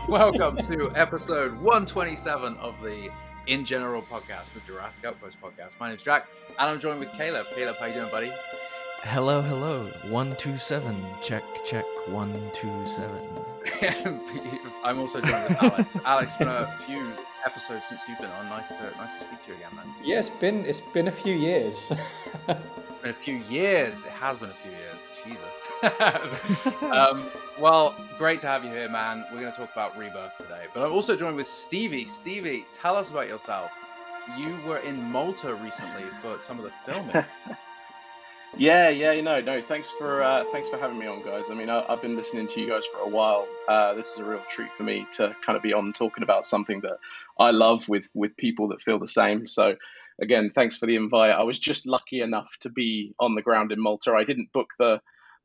Welcome to episode 127 of the InGeneral podcast, the Jurassic Outpost podcast. My name's Jack, and I'm joined with Caleb. Caleb, how you doing, buddy? Hello. 127. Check. 127. I'm also joined with Alex. Alex, it's been a few episodes since you've been on. Nice to speak to you again, man. Yeah, it's been a few years. Been a few years. It has been a few years. Jesus. Well, great to have you here, man. We're going to talk about Rebirth today. But I'm also joined with Stevie. Stevie, tell us about yourself. You were in Malta recently for some of the filming. No, thanks for having me on, guys. I mean, I've been listening to you guys for a while. This is a real treat for me to kind of be on talking about something that I love with people that feel the same. So again, thanks for the invite. I was just lucky enough to be on the ground in Malta. I didn't book the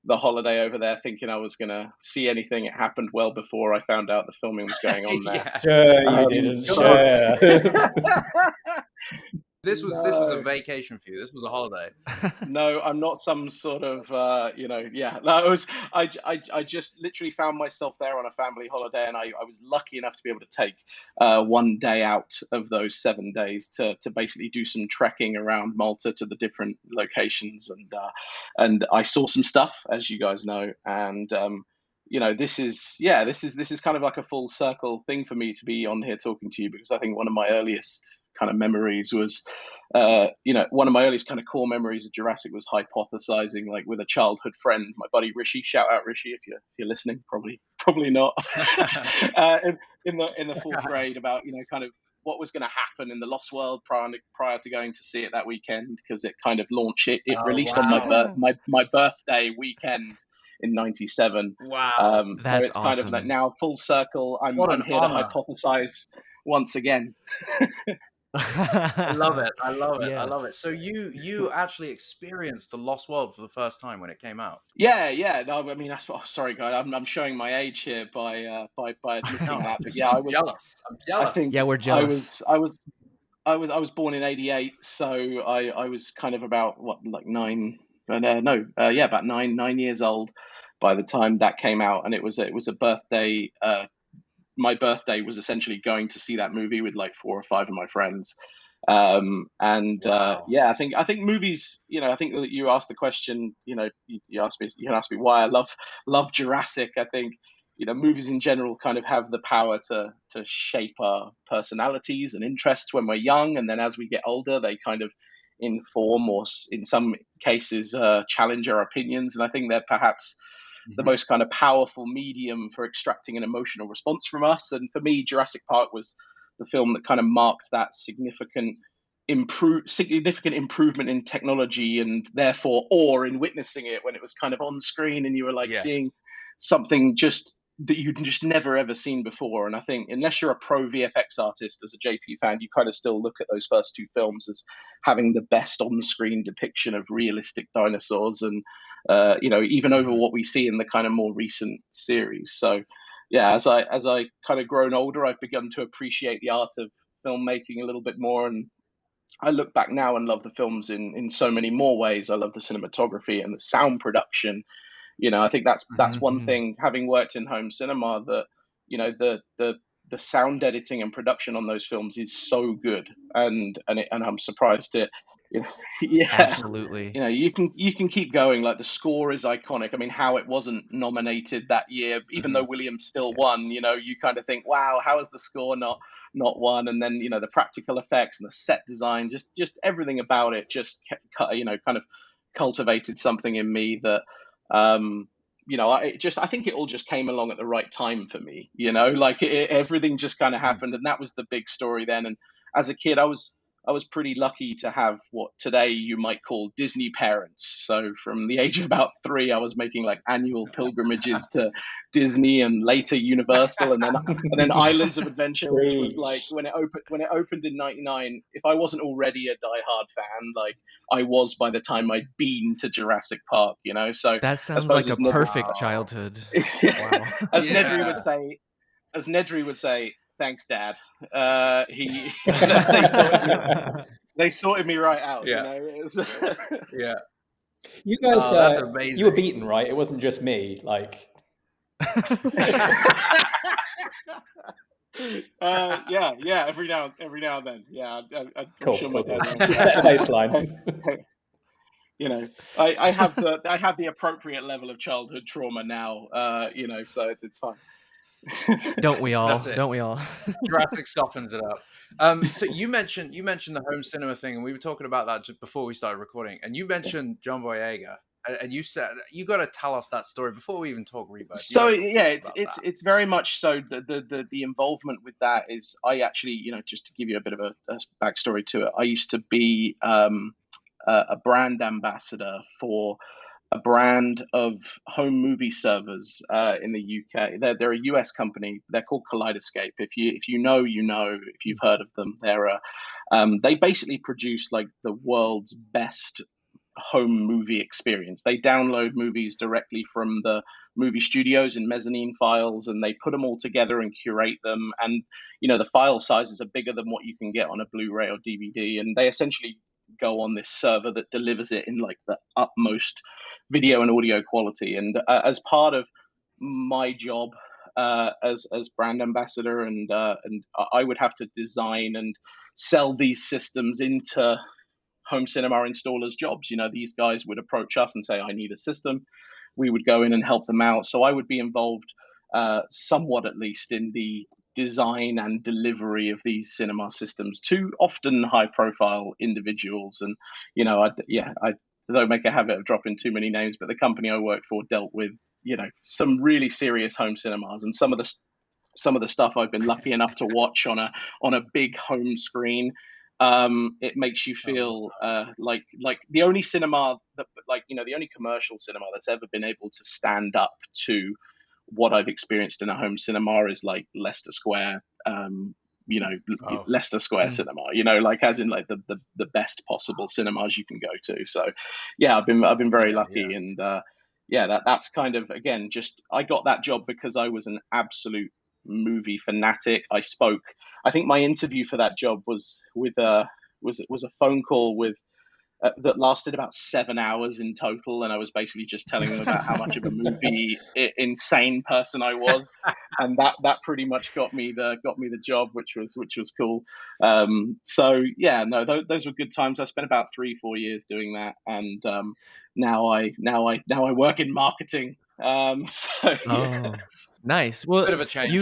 holiday over there thinking I was going to see anything. It happened well before I found out the filming was going on there. Sure, you didn't. Sure. This was a vacation for you. This was a holiday. No, I'm not some sort of, I just literally found myself there on a family holiday, and I was lucky enough to be able to take one day out of those 7 days to basically do some trekking around Malta to the different locations, and I saw some stuff, as you guys know, and this is kind of like a full circle thing for me to be on here talking to you, because I think one of my earliest kind of memories was, one of my earliest kind of core memories of Jurassic was hypothesizing, like, with a childhood friend, my buddy Rishi. Shout out Rishi if you're listening. Probably not. in the fourth grade, about kind of what was going to happen in the Lost World prior to going to see it that weekend, because it kind of launched it released on my birthday weekend in '97. Wow. So it's kind of like now full circle. I'm here to hypothesize once again. I love it. Yes. I love it. So you actually experienced the Lost World for the first time when it came out. Yeah. No, I mean, that's what. Sorry, guys. I'm showing my age here by admitting that. But yeah, I'm jealous. I think we're jealous. I was born in '88, so I was kind of about about 9 years old by the time that came out, and it was a birthday. My birthday was essentially going to see that movie with like 4 or 5 of my friends. Wow. I think movies, I think that you asked the question, you can ask me why I love Jurassic. I think, movies in general kind of have the power to shape our personalities and interests when we're young. And then as we get older, they kind of inform, or in some cases, challenge our opinions. And I think they're perhaps the most kind of powerful medium for extracting an emotional response from us. And for me, Jurassic Park was the film that kind of marked that significant improvement in technology, and therefore awe in witnessing it when it was kind of on screen and you were seeing something just that you'd just never ever seen before. And I think unless you're a pro VFX artist as a JP fan, you kind of still look at those first 2 films as having the best on-screen depiction of realistic dinosaurs, and even over what we see in the kind of more recent series. So yeah, as I kind of grown older, I've begun to appreciate the art of filmmaking a little bit more, and I look back now and love the films in so many more ways. I love the cinematography and the sound production. I think that's one thing, having worked in home cinema, that the sound editing and production on those films is so good, and I'm surprised it. Absolutely. You can keep going. Like, the score is iconic. I mean, how it wasn't nominated that year, even though Williams still won. You kind of think, wow, how is the score not won? And then the practical effects and the set design, just everything about it, just kind of cultivated something in me that. I think it all just came along at the right time for me. Everything just kind of happened, and that was the big story then. And as a kid, I was pretty lucky to have what today you might call Disney parents. So from the age of about 3, I was making like annual pilgrimages to Disney and later Universal, and then Islands of Adventure, which was like when it opened in '99. If I wasn't already a diehard fan, like I was by the time I'd been to Jurassic Park. So that sounds like a perfect childhood. Wow. As Nedry would say. Thanks, Dad. They sorted me right out. Yeah. Yeah. You guys, that's amazing. You were beaten, right? It wasn't just me. Like, Yeah. Every now and then. Yeah, I'm Cool, sure my cool, dad cool. won't. You set a baseline. I have the appropriate level of childhood trauma now. So it's fine. Don't we all? That's it. Don't we all? Jurassic softens it up. So you mentioned the home cinema thing, and we were talking about that just before we started recording. And you mentioned John Boyega, and you said you got to tell us that story before we even talk Rebirth. So yeah, it's very much so. The involvement with that is, I actually, just to give you a bit of a backstory to it, I used to be a brand ambassador for a brand of home movie servers in the UK. They're a US company. They're called Kaleidoscape. If you know, if you've heard of them, they basically produce like the world's best home movie experience. They download movies directly from the movie studios in mezzanine files, and they put them all together and curate them. And the file sizes are bigger than what you can get on a Blu-ray or DVD, and they essentially go on this server that delivers it in like the utmost video and audio quality. And as part of my job as brand ambassador, and I would have to design and sell these systems into home cinema installers' jobs. These guys would approach us and say, I need a system. We would go in and help them out. So I would be involved somewhat, at least, in the design and delivery of these cinema systems to often high-profile individuals. And I don't make a habit of dropping too many names, but the company I worked for dealt with some really serious home cinemas, and some of the stuff I've been lucky enough to watch on a big home screen. It makes you feel like the only cinema that, the only commercial cinema that's ever been able to stand up to what I've experienced in a home cinema is like Leicester Square, Leicester Square cinema, as in like the best possible cinemas you can go to. So yeah, I've been very lucky. And that's kind of, again, just, I got that job because I was an absolute movie fanatic. I think my interview for that job was with a phone call with that lasted about 7 hours in total, and I was basically just telling them about how much of a movie insane person I was, and that pretty much got me the job, which was cool. So yeah, no, those were good times. I spent about 3-4 years doing that, and now I work in marketing. Nice. Well, bit of a change.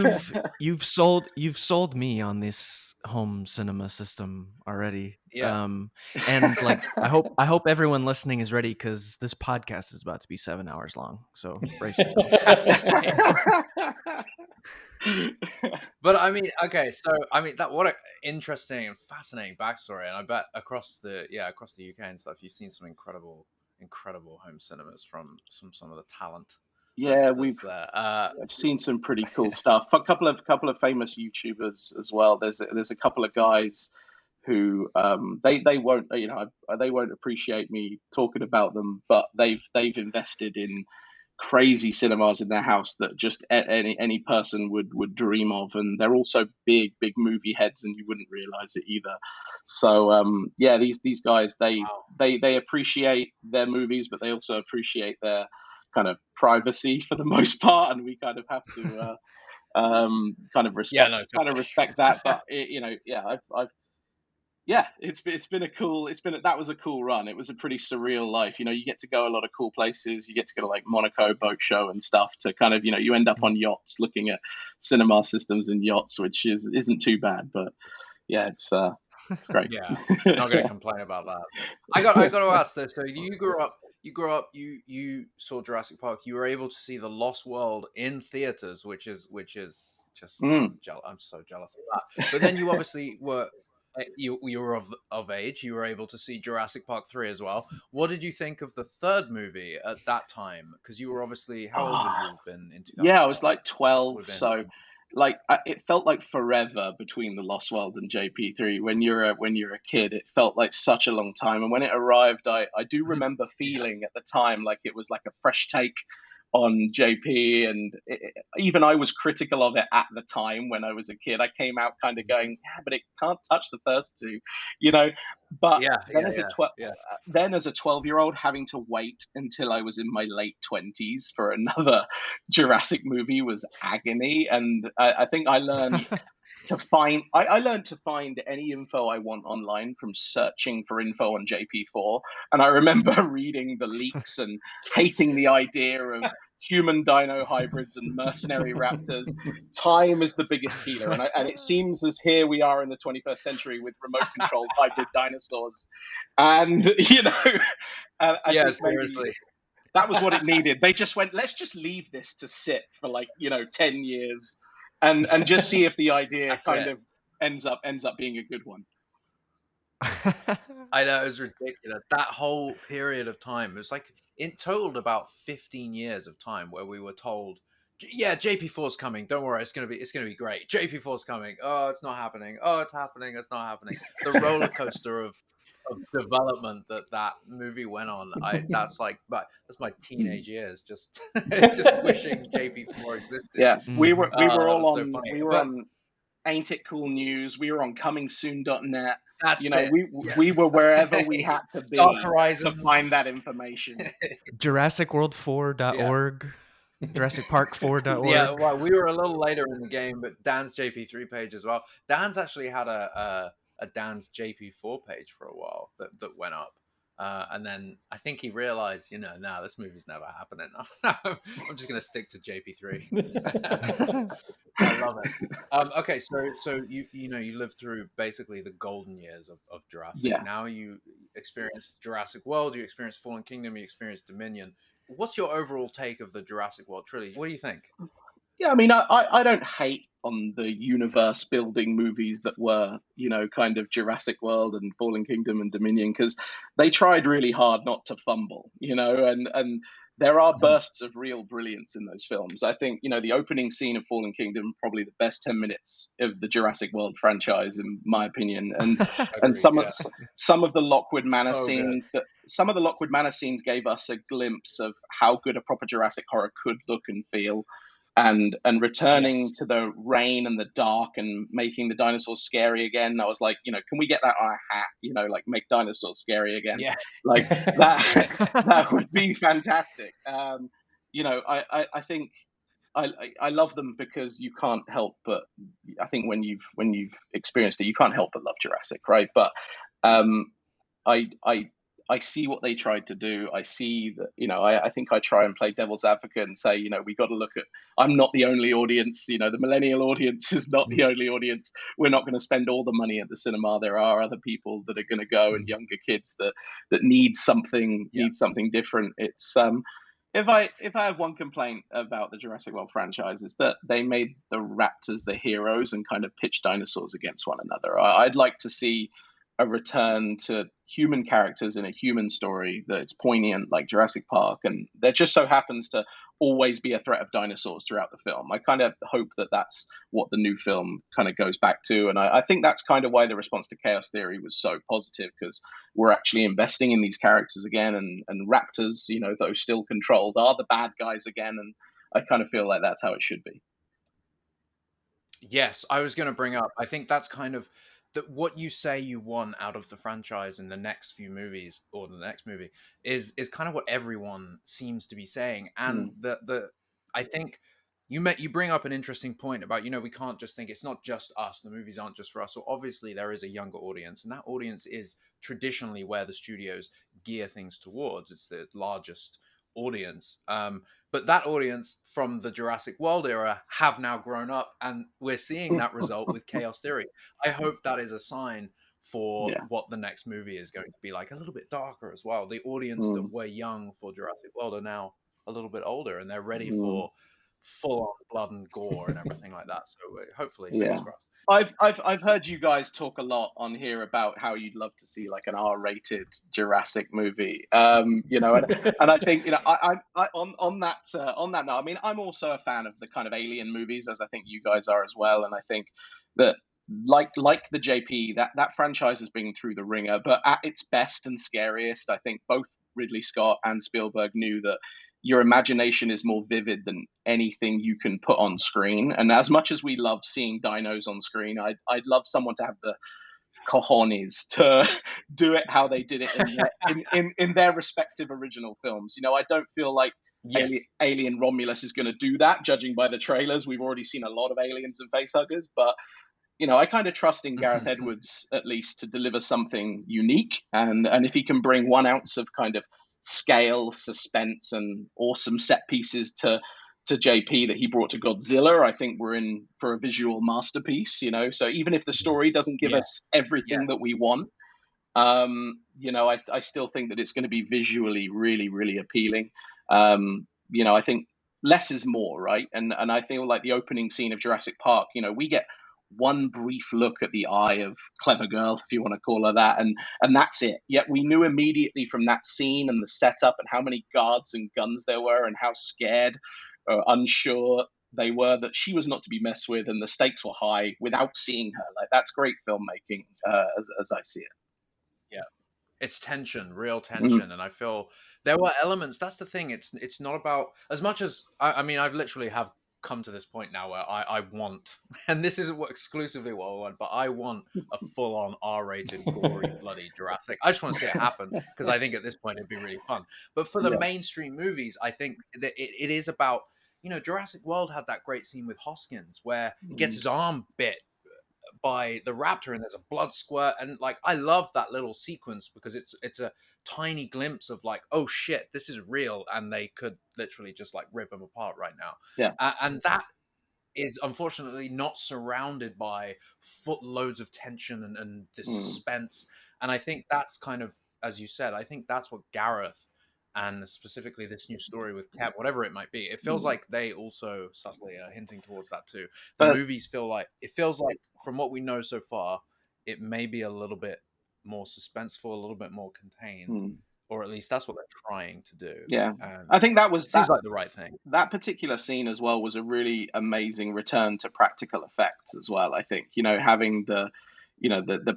you've sold me on this home cinema system already. Yeah. And like I hope everyone listening is ready, because this podcast is about to be 7 hours long. So brace yourself. But I mean, okay, so what an interesting and fascinating backstory, and I bet across the UK and stuff, you've seen some incredible home cinemas from some of the talent. Yeah, I've seen some pretty cool stuff. A couple of famous YouTubers as well. There's a couple of guys who they won't appreciate me talking about them, but they've invested in crazy cinemas in their house that just any person would dream of, and they're also big movie heads, and you wouldn't realize it either. So these guys, they appreciate their movies, but they also appreciate their kind of privacy for the most part, and we kind of have to kind of respect that. But that was a cool run. It was a pretty surreal life. You get to go a lot of cool places. You get to go to like Monaco Boat Show and stuff to kind of, you end up on yachts looking at cinema systems and yachts, which isn't too bad. But yeah, it's great. Yeah, not going to complain about that. I got to ask though. So you grew up, you saw Jurassic Park. You were able to see The Lost World in theaters, which is just I'm so jealous of that. But then you obviously were of age. You were able to see Jurassic Park 3 as well. What did you think of the third movie at that time? Because you were obviously, how old would you have been in 2000? Yeah, I was like 12. So it felt like forever between The Lost World and JP3. When you're a kid, it felt like such a long time. And when it arrived, I do remember feeling at the time like it was like a fresh take on JP, and even I was critical of it at the time when I was a kid. I came out kind of going, yeah, but it can't touch the first two, you know. But then as a 12-year-old, having to wait until I was in my late 20s for another Jurassic movie was agony. And I think I learned I learned to find any info I want online from searching for info on JP4. And I remember reading the leaks and hating the idea of human dino hybrids and mercenary raptors. Time is the biggest healer. And it seems as here we are in the 21st century with remote controlled hybrid dinosaurs. And, you know, I think seriously. That was what it needed. They just went, let's just leave this to sit for 10 years. And just see if the idea of ends up being a good one. I know, it was ridiculous. That whole period of time, it was like in total about 15 years of time where we were told, yeah, JP4's coming. Don't worry, it's gonna be great. JP4's coming. Oh, it's not happening. Oh, it's happening. It's not happening. The roller coaster of development that movie went on. That's my teenage years, just wishing JP4 existed. Yeah, we were all on. So we were on Ain't It Cool News. We were on ComingSoon.net. We were wherever we had to be to find that information. JurassicWorld4.org. JurassicPark4.org. Yeah, well, we were a little later in the game, but Dan's JP3 page as well. Dan's actually had a Dan's JP4 page for a while that went up. And then I think he realized, no, this movie's never happening. I'm just going to stick to JP3. I love it. Okay, so you lived through basically the golden years of Jurassic. Yeah. Now you experienced Jurassic World, you experienced Fallen Kingdom, you experienced Dominion. What's your overall take of the Jurassic World trilogy? What do you think? Yeah, I mean, I don't hate on the universe building movies that were, kind of Jurassic World and Fallen Kingdom and Dominion, because they tried really hard not to fumble, and there are bursts of real brilliance in those films. I think, the opening scene of Fallen Kingdom, probably the best 10 minutes of the Jurassic World franchise, in my opinion. And and some of the Lockwood Manor scenes some of the Lockwood Manor scenes gave us a glimpse of how good a proper Jurassic horror could look and feel. And returning to the rain and the dark and making the dinosaurs scary again. I was like, can we get that on a hat? Make dinosaurs scary again. Yeah. That would be fantastic. I think I love them because you can't help but, I think when you've experienced it, you can't help but love Jurassic, right? But I see what they tried to do. I see that, I think I try and play devil's advocate and say, we got to look at, I'm not the only audience, the millennial audience is not the only audience. We're not going to spend all the money at the cinema. There are other people that are going to go, and younger kids that need something different. It's, if I have one complaint about the Jurassic World franchise, is that they made the raptors the heroes and kind of pitched dinosaurs against one another. I'd like to see a return to human characters in a human story that's poignant, like Jurassic Park, and there just so happens to always be a threat of dinosaurs throughout the film. I kind of hope that that's what the new film kind of goes back to, and I think that's kind of why the response to Chaos Theory was so positive, because we're actually investing in these characters again, and raptors, though still controlled, are the bad guys again, and I kind of feel like that's how it should be. Yes, I was going to bring up, I think that's kind of that what you say you want out of the franchise in the next few movies or the next movie is kind of what everyone seems to be saying. And I think you bring up an interesting point about, we can't just think it's not just us. The movies aren't just for us. So obviously there is a younger audience, and that audience is traditionally where the studios gear things towards. It's the largest audience. But that audience from the Jurassic World era have now grown up, and we're seeing that result with Chaos Theory. I hope that is a sign for what the next movie is going to be like, a little bit darker as well. The audience that were young for Jurassic World are now a little bit older, and they're ready for full-on blood and gore and everything like that. So hopefully, fingers crossed. I've heard you guys talk a lot on here about how you'd love to see like an R-rated Jurassic movie, and I think I on that note, I mean, I'm also a fan of the kind of alien movies, as I think you guys are as well, and I think that like the JP, that franchise has been through the ringer, but at its best and scariest, I think both Ridley Scott and Spielberg knew that your imagination is more vivid than anything you can put on screen. And as much as we love seeing dinos on screen, I'd love someone to have the cojones to do it how they did it in their respective original films. You know, I don't feel like Yes. Alien Romulus is going to do that, judging by the trailers. We've already seen a lot of aliens and facehuggers, but you know, I kind of trust in Gareth Edwards at least to deliver something unique, and if he can bring 1 ounce of kind of scale, suspense, and awesome set pieces to JP that he brought to Godzilla, I think we're in for a visual masterpiece. You know, so even if the story doesn't give us everything that we want, you know, I still think that it's going to be visually really, really appealing. You know, I think less is more, right? And I feel like the opening scene of Jurassic Park, you know, we get one brief look at the eye of Clever Girl, if you want to call her that, and that's it. Yet we knew immediately from that scene and the setup and how many guards and guns there were and how scared or unsure they were that she was not to be messed with, and the stakes were high without seeing her. Like, that's great filmmaking, as I see it. Yeah, it's tension, real tension, and I feel there were elements. That's the thing. It's not about as much as I mean. I've literally have come to this point now where I want, and this isn't exclusively what I want, but I want a full-on R-rated, gory, bloody Jurassic. I just want to see it happen because I think at this point it'd be really fun. But for the mainstream movies, I think that it is about, you know, Jurassic World had that great scene with Hoskins where he gets his arm bit by the raptor and there's a blood squirt, and like I love that little sequence because it's a tiny glimpse of like, oh shit, this is real, and they could literally just like rip him apart right now. And that is unfortunately not surrounded by footloads of tension and this suspense. And I think that's kind of, as you said, I think that's what Gareth and specifically this new story with Kev, whatever it might be, it feels like they also subtly are hinting towards that too. The movies feels like from what we know so far, it may be a little bit more suspenseful, a little bit more contained, or at least that's what they're trying to do. Yeah, and I think that seems like the right thing. That particular scene as well was a really amazing return to practical effects as well. I think, you know, having the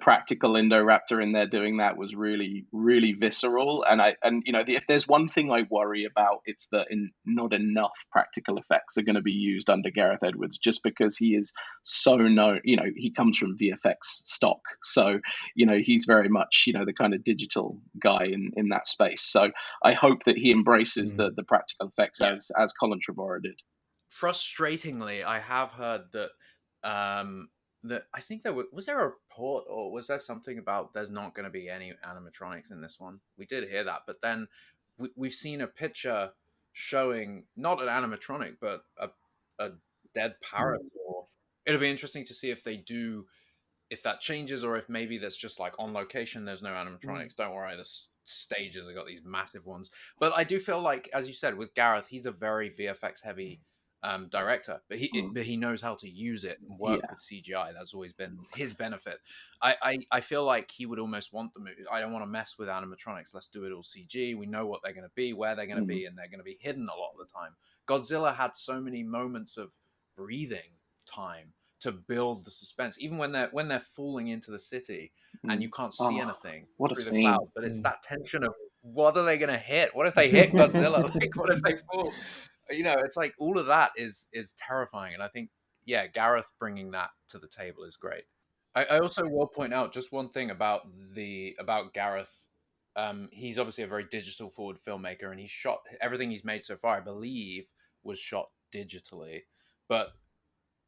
practical Indoraptor in there doing that was really, really visceral. And you know, if there's one thing I worry about, it's that not enough practical effects are going to be used under Gareth Edwards, just because he is so known. You know, he comes from VFX stock, so you know he's very much, you know, the kind of digital guy in that space. So I hope that he embraces the practical effects as Colin Trevorrow did. Frustratingly, I have heard that. That I think there was there a report or was there something about there's not going to be any animatronics in this one? We did hear that, but then we've seen a picture showing not an animatronic but a dead parasaur. It'll be interesting to see if they do, if that changes, or if maybe that's just like on location. There's no animatronics. Don't worry, the stages have got these massive ones. But I do feel like, as you said, with Gareth, he's a very VFX heavy director, but he knows how to use it and work with CGI. That's always been his benefit. I feel like he would almost want the movie. I don't want to mess with animatronics. Let's do it all CG. We know what they're going to be, where they're going to be, and they're going to be hidden a lot of the time. Godzilla had so many moments of breathing time to build the suspense, even when they're falling into the city and you can't see anything through the cloud. But it's that tension of, what are they going to hit? What if they hit Godzilla? Like, what if they fall? You know, it's like all of that is terrifying. And I think, Gareth bringing that to the table is great. I also will point out just one thing about Gareth. He's obviously a very digital forward filmmaker, and he's shot everything he's made so far, I believe, was shot digitally. But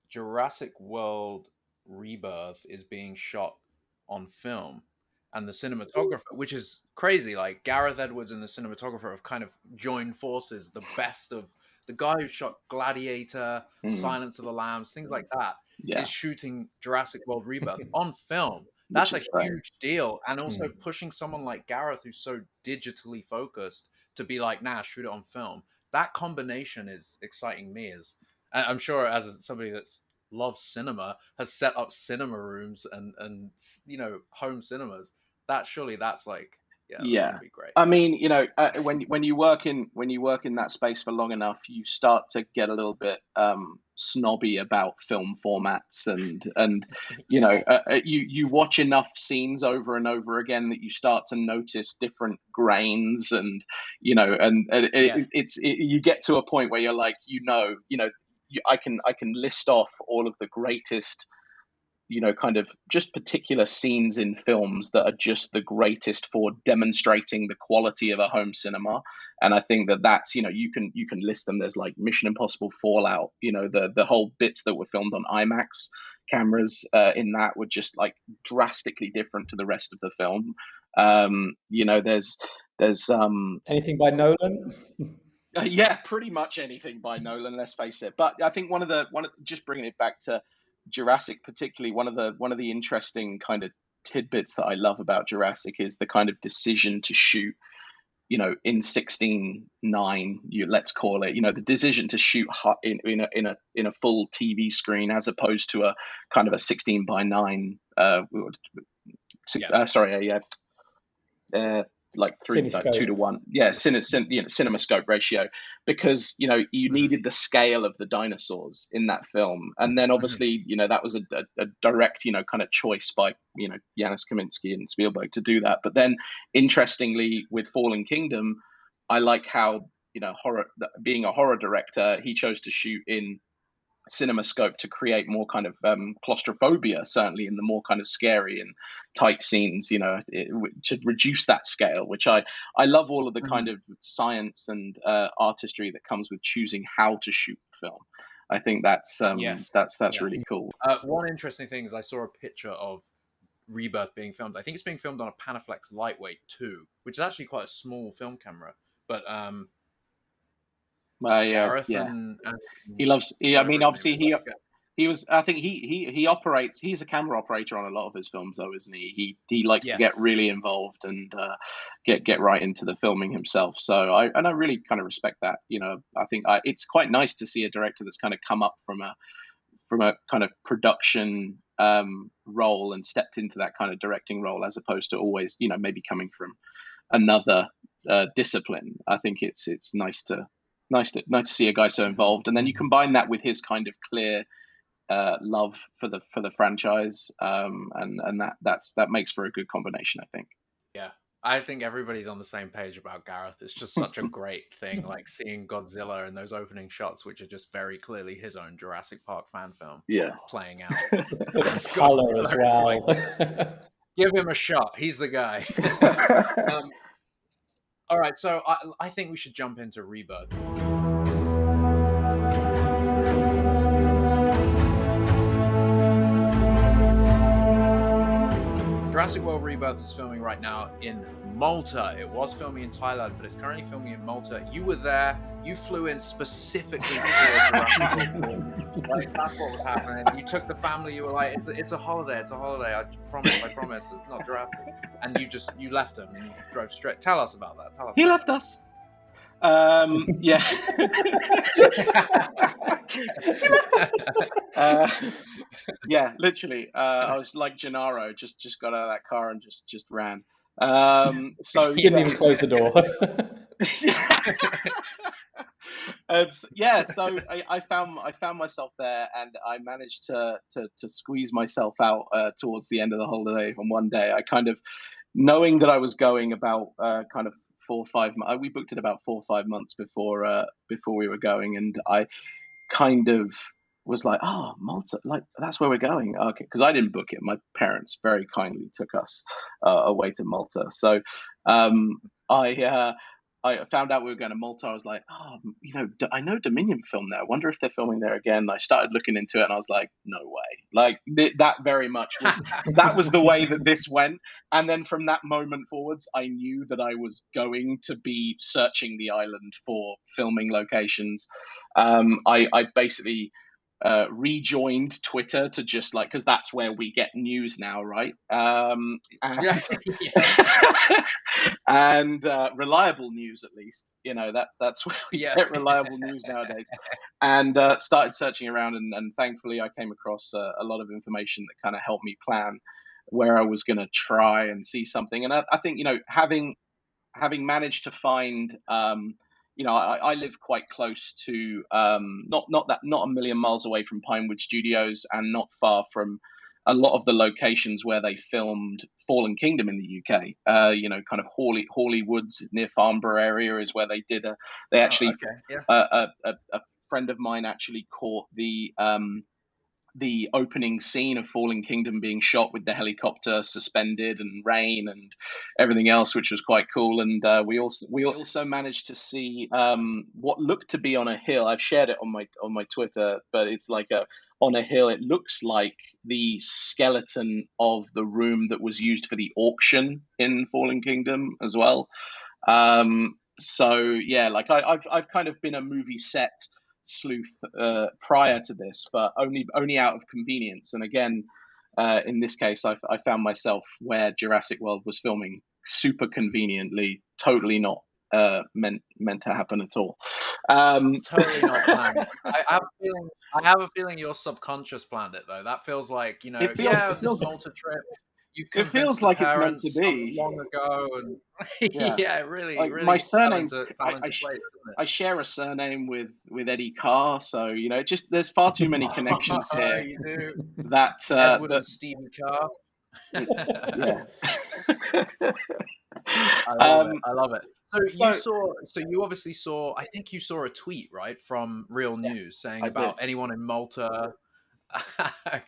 Jurassic World Rebirth is being shot on film. And the cinematographer, which is crazy, like Gareth Edwards and the cinematographer have kind of joined forces. The best of the guy who shot Gladiator, Silence of the Lambs, things like that, is shooting Jurassic World Rebirth on film. That's a huge deal. And also pushing someone like Gareth, who's so digitally focused, to be like, nah, shoot it on film. That combination is exciting me. I'm sure as somebody that's loves cinema, has set up cinema rooms and you know, home cinemas, that's like That's gonna be great. I mean, when you work in that space for long enough, you start to get a little bit snobby about film formats, and you watch enough scenes over and over again that you start to notice different grains, and you get to a point where you're like, I can list off all of the greatest, kind of just particular scenes in films that are just the greatest for demonstrating the quality of a home cinema. And I think that's, you can list them. There's like Mission Impossible Fallout, the whole bits that were filmed on IMAX cameras in that were just like drastically different to the rest of the film. There's anything by Nolan. Yeah, pretty much anything by Nolan, let's face it. But I think just bringing it back to Jurassic, particularly one of the interesting kind of tidbits that I love about Jurassic is the kind of decision to shoot, in 16:9, let's call it, the decision to shoot in a full TV screen as opposed to a kind of a 16:9 like 2:1, CinemaScope ratio, because you needed the scale of the dinosaurs in that film, and then obviously that was a direct kind of choice by Janusz Kaminski and Spielberg to do that. But then interestingly, with Fallen Kingdom, I like how being a horror director, he chose to shoot in CinemaScope to create more kind of claustrophobia, certainly in the more kind of scary and tight scenes, to reduce that scale, which I love all of the kind of science and artistry that comes with choosing how to shoot film. I think that's really cool. One interesting thing is I saw a picture of Rebirth being filmed. I think it's being filmed on a Panaflex Lightweight 2, which is actually quite a small film camera, but Gareth and he loves. I mean, obviously he was. I think he operates. He's a camera operator on a lot of his films, though, isn't he? He likes to get really involved and get right into the filming himself. So I really kind of respect that. I think it's quite nice to see a director that's kind of come up from a kind of production role and stepped into that kind of directing role, as opposed to always maybe coming from another discipline. I think it's nice to see a guy so involved, and then you combine that with his kind of clear love for the franchise, and that makes for a good combination, I think. Yeah, I think everybody's on the same page about Gareth. It's just such a great thing, like seeing Godzilla and those opening shots, which are just very clearly his own Jurassic Park fan film, playing out. Color as well. Like, give him a shot. He's the guy. All right, so I think we should jump into Rebirth. Jurassic World Rebirth is filming right now in Malta. It was filming in Thailand, but it's currently filming in Malta. You were there. You flew in specifically for Jurassic World. Like, that's what was happening. You took the family. You were like, it's a holiday. It's a holiday. I promise. It's not Jurassic. And you left them and you drove straight. Tell us about that. He left us. Yeah. Yeah, literally. I was like Gennaro, just got out of that car and just ran. So you didn't even close the door. So I found myself there, and I managed to squeeze myself out towards the end of the holiday. On one day, I kind of, knowing that I was going about kind of 4 or 5 months. We booked it about 4 or 5 months before we were going, and I kind of was like, "Oh, Malta, like that's where we're going." Okay, because I didn't book it. My parents very kindly took us away to Malta. So I found out we were going to Malta. I was like, I know Dominion filmed there. I wonder if they're filming there again. I started looking into it, and I was like, no way. Like that very much was that was the way that this went. And then from that moment forwards, I knew that I was going to be searching the island for filming locations. I basically rejoined Twitter to just like, because that's where we get news now, right? And reliable news, at least, that's where we get reliable news nowadays. And started searching around, and thankfully I came across a lot of information that kind of helped me plan where I was going to try and see something. And I think, having managed to find, I live quite close to, not a million miles away from Pinewood Studios, and not far from a lot of the locations where they filmed Fallen Kingdom in the UK. Kind of Hawley Woods near Farnborough area is where they did a friend of mine actually caught the opening scene of Fallen Kingdom being shot with the helicopter suspended and rain and everything else, which was quite cool. And we also managed to see what looked to be on a hill. I've shared it on my Twitter, but it's like on a hill. It looks like the skeleton of the room that was used for the auction in Fallen Kingdom as well. So yeah, like I've kind of been a movie set sleuth prior to this, but only out of convenience. And again, in this case, I found myself where Jurassic World was filming, super conveniently, totally not meant to happen at all. Totally not planned. I have a feeling your subconscious planned it though. That feels like, this Malta trip. It feels like it's meant to be long ago, and it really, like really. My surname, I share a surname with Eddie Carr, so just there's far too many connections here. You do. That Edward and Stevie Carr. Yeah. I love it. So you obviously saw. I think you saw a tweet, right, from Real News saying about anyone in Malta. Okay,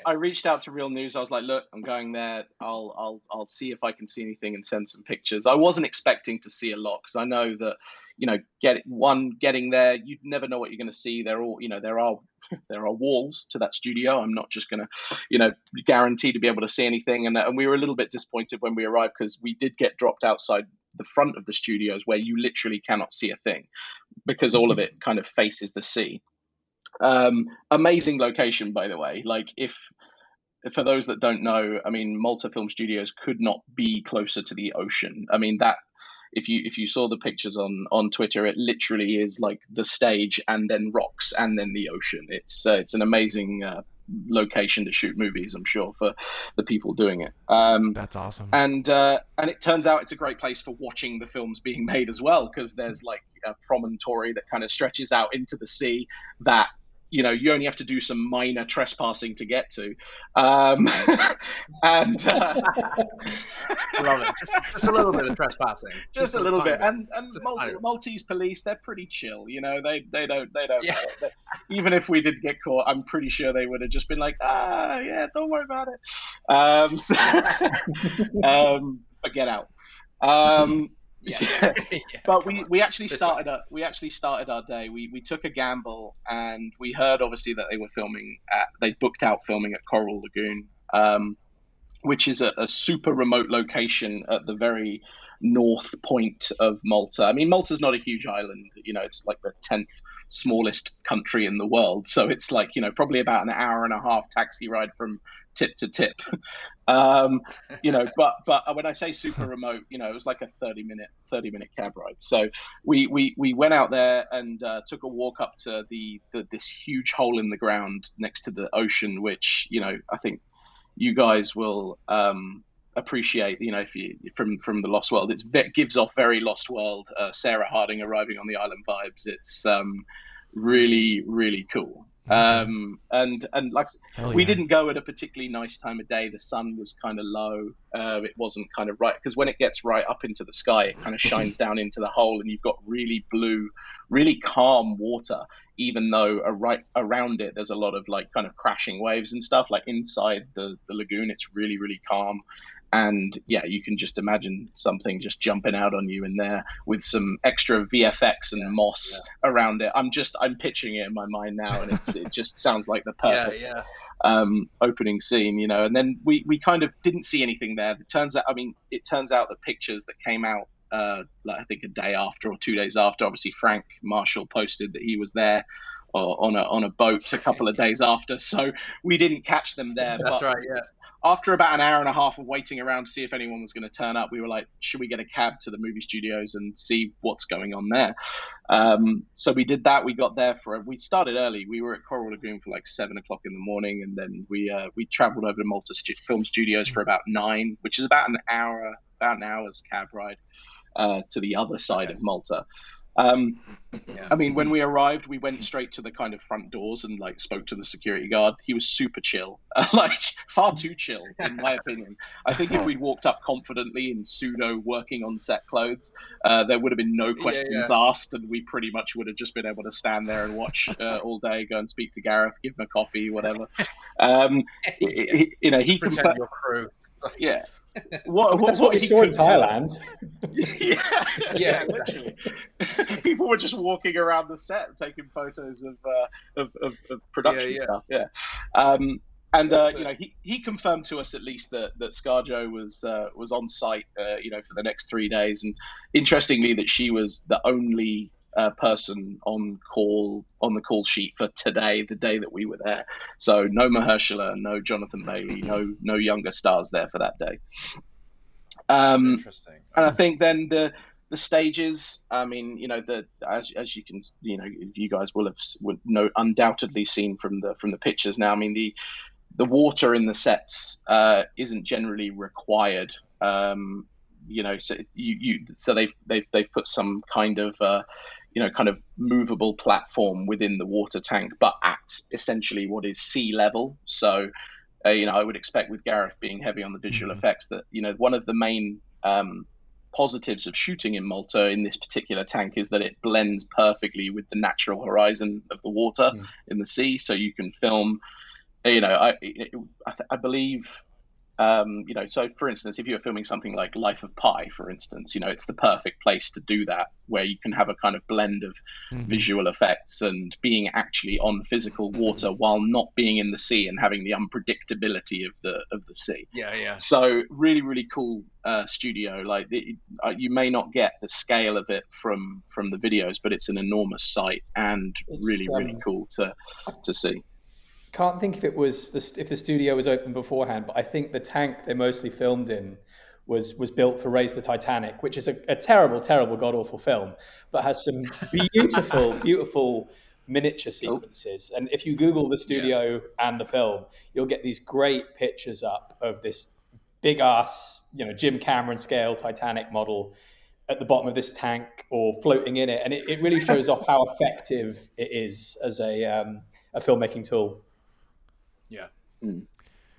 I reached out to Real News. I was like, look, I'm going there. I'll see if I can see anything and send some pictures. I wasn't expecting to see a lot, because I know that getting there, you never know what you're going to see. There are walls to that studio. I'm not just going to guarantee to be able to see anything. And we were a little bit disappointed when we arrived, because we did get dropped outside the front of the studios, where you literally cannot see a thing, because all of it kind of faces the sea. Amazing location, by the way. Like, for those that don't know, I mean, Malta Film Studios could not be closer to the ocean. I mean, that if you saw the pictures on Twitter, it literally is like the stage and then rocks and then the ocean. It's an amazing location to shoot movies, I'm sure, for the people doing it. That's awesome. And it turns out it's a great place for watching the films being made as well, because there's like a promontory that kind of stretches out into the sea that you only have to do some minor trespassing to get to. And love it. Just a little bit of trespassing. Just a little bit. And Maltese police, they're pretty chill. They don't. Yeah. Even if we did get caught, I'm pretty sure they would have just been like, don't worry about it. But get out. But we actually started our day. We took a gamble, and we heard obviously that they booked out filming at Coral Lagoon, which is a super remote location at the very north point of Malta. I mean, Malta's not a huge island. It's like the 10th smallest country in the world. So it's like, probably about an hour and a half taxi ride from tip to tip. But when I say super remote, it was like a 30-minute cab ride. So we went out there and took a walk up to this huge hole in the ground next to the ocean, which, I think you guys will appreciate, if you from the Lost World. It gives off very Lost World, Sarah Harding arriving on the island vibes. It's really, really cool. And like we didn't go at a particularly nice time of day. The sun was kind of low. It wasn't kind of right, because when it gets right up into the sky, it kind of shines down into the hole, and you've got really blue, really calm water, even though right around it there's a lot of like kind of crashing waves and stuff. Like inside the lagoon, it's really, really calm. And yeah, you can just imagine something just jumping out on you in there with some extra VFX and moss around it. I'm pitching it in my mind now, and it just sounds like the perfect opening scene, And then we kind of didn't see anything there. It turns out the pictures that came out, I think a day after or 2 days after, obviously Frank Marshall posted that he was there on a boat a couple of days after, so we didn't catch them there. That's right, yeah. after about an hour and a half of waiting around to see if anyone was going to turn up, we were like, should we get a cab to the movie studios and see what's going on there? So we did that. We got there we started early. We were at Coral Lagoon for like 7 o'clock in the morning, and then we traveled over to Malta Film Studios for about 9, which is about an hour's cab ride to the other side of Malta. I mean, when we arrived, we went straight to the kind of front doors and like spoke to the security guard. He was super chill, like far too chill, in my opinion. I think if we'd walked up confidently in pseudo working on set clothes, there would have been no questions asked, and we pretty much would have just been able to stand there and watch all day, go and speak to Gareth, give him a coffee, whatever. He pretend your crew. Yeah. That's what we saw in Thailand. Yeah, literally. People were just walking around the set, taking photos of production stuff. Yeah, he confirmed to us at least that ScarJo was on site, for the next 3 days, and interestingly, that she was the only person on the call sheet for today, the day that we were there. So no Mahershala, no Jonathan Bailey, no younger stars there for that day. Interesting. And I think then the stages, I mean, as you can, you guys would know undoubtedly seen from the pictures now. I mean, the water in the sets isn't generally required. So they've put some kind of kind of movable platform within the water tank, but at essentially what is sea level. So, I would expect with Gareth being heavy on the visual effects that, one of the main positives of shooting in Malta in this particular tank is that it blends perfectly with the natural horizon of the water in the sea. So you can film, I believe, so for instance, if you're filming something like Life of Pi, for instance, it's the perfect place to do that, where you can have a kind of blend of visual effects and being actually on physical water while not being in the sea and having the unpredictability of the sea. Yeah. So really, really cool studio. Like you may not get the scale of it from the videos, but it's an enormous site and really, really cool to see. Can't think if it was if the studio was open beforehand, but I think the tank they mostly filmed in was built for Raise the Titanic, which is a terrible, terrible, god-awful film, but has some beautiful miniature sequences. And if you Google the studio and the film, you'll get these great pictures up of this big-ass, Jim Cameron scale Titanic model at the bottom of this tank or floating in it. And it really shows off how effective it is as a filmmaking tool. Yeah.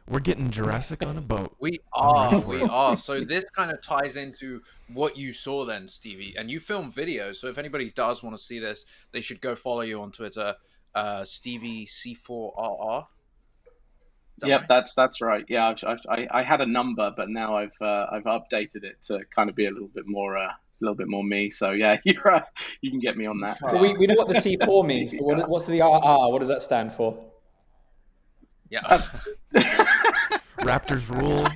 We're getting Jurassic on a boat. We are. So this kind of ties into what you saw then, Stevie. And you film videos. So if anybody does want to see this, they should go follow you on Twitter, Stevie C4RR. Yep, right? That's right. Yeah, I had a number, but now I've updated it to kind of be a little bit more me. So yeah, you can get me on that. Well, we know what the C4 means, but what's the RR? What does that stand for? Yeah. Raptors rule.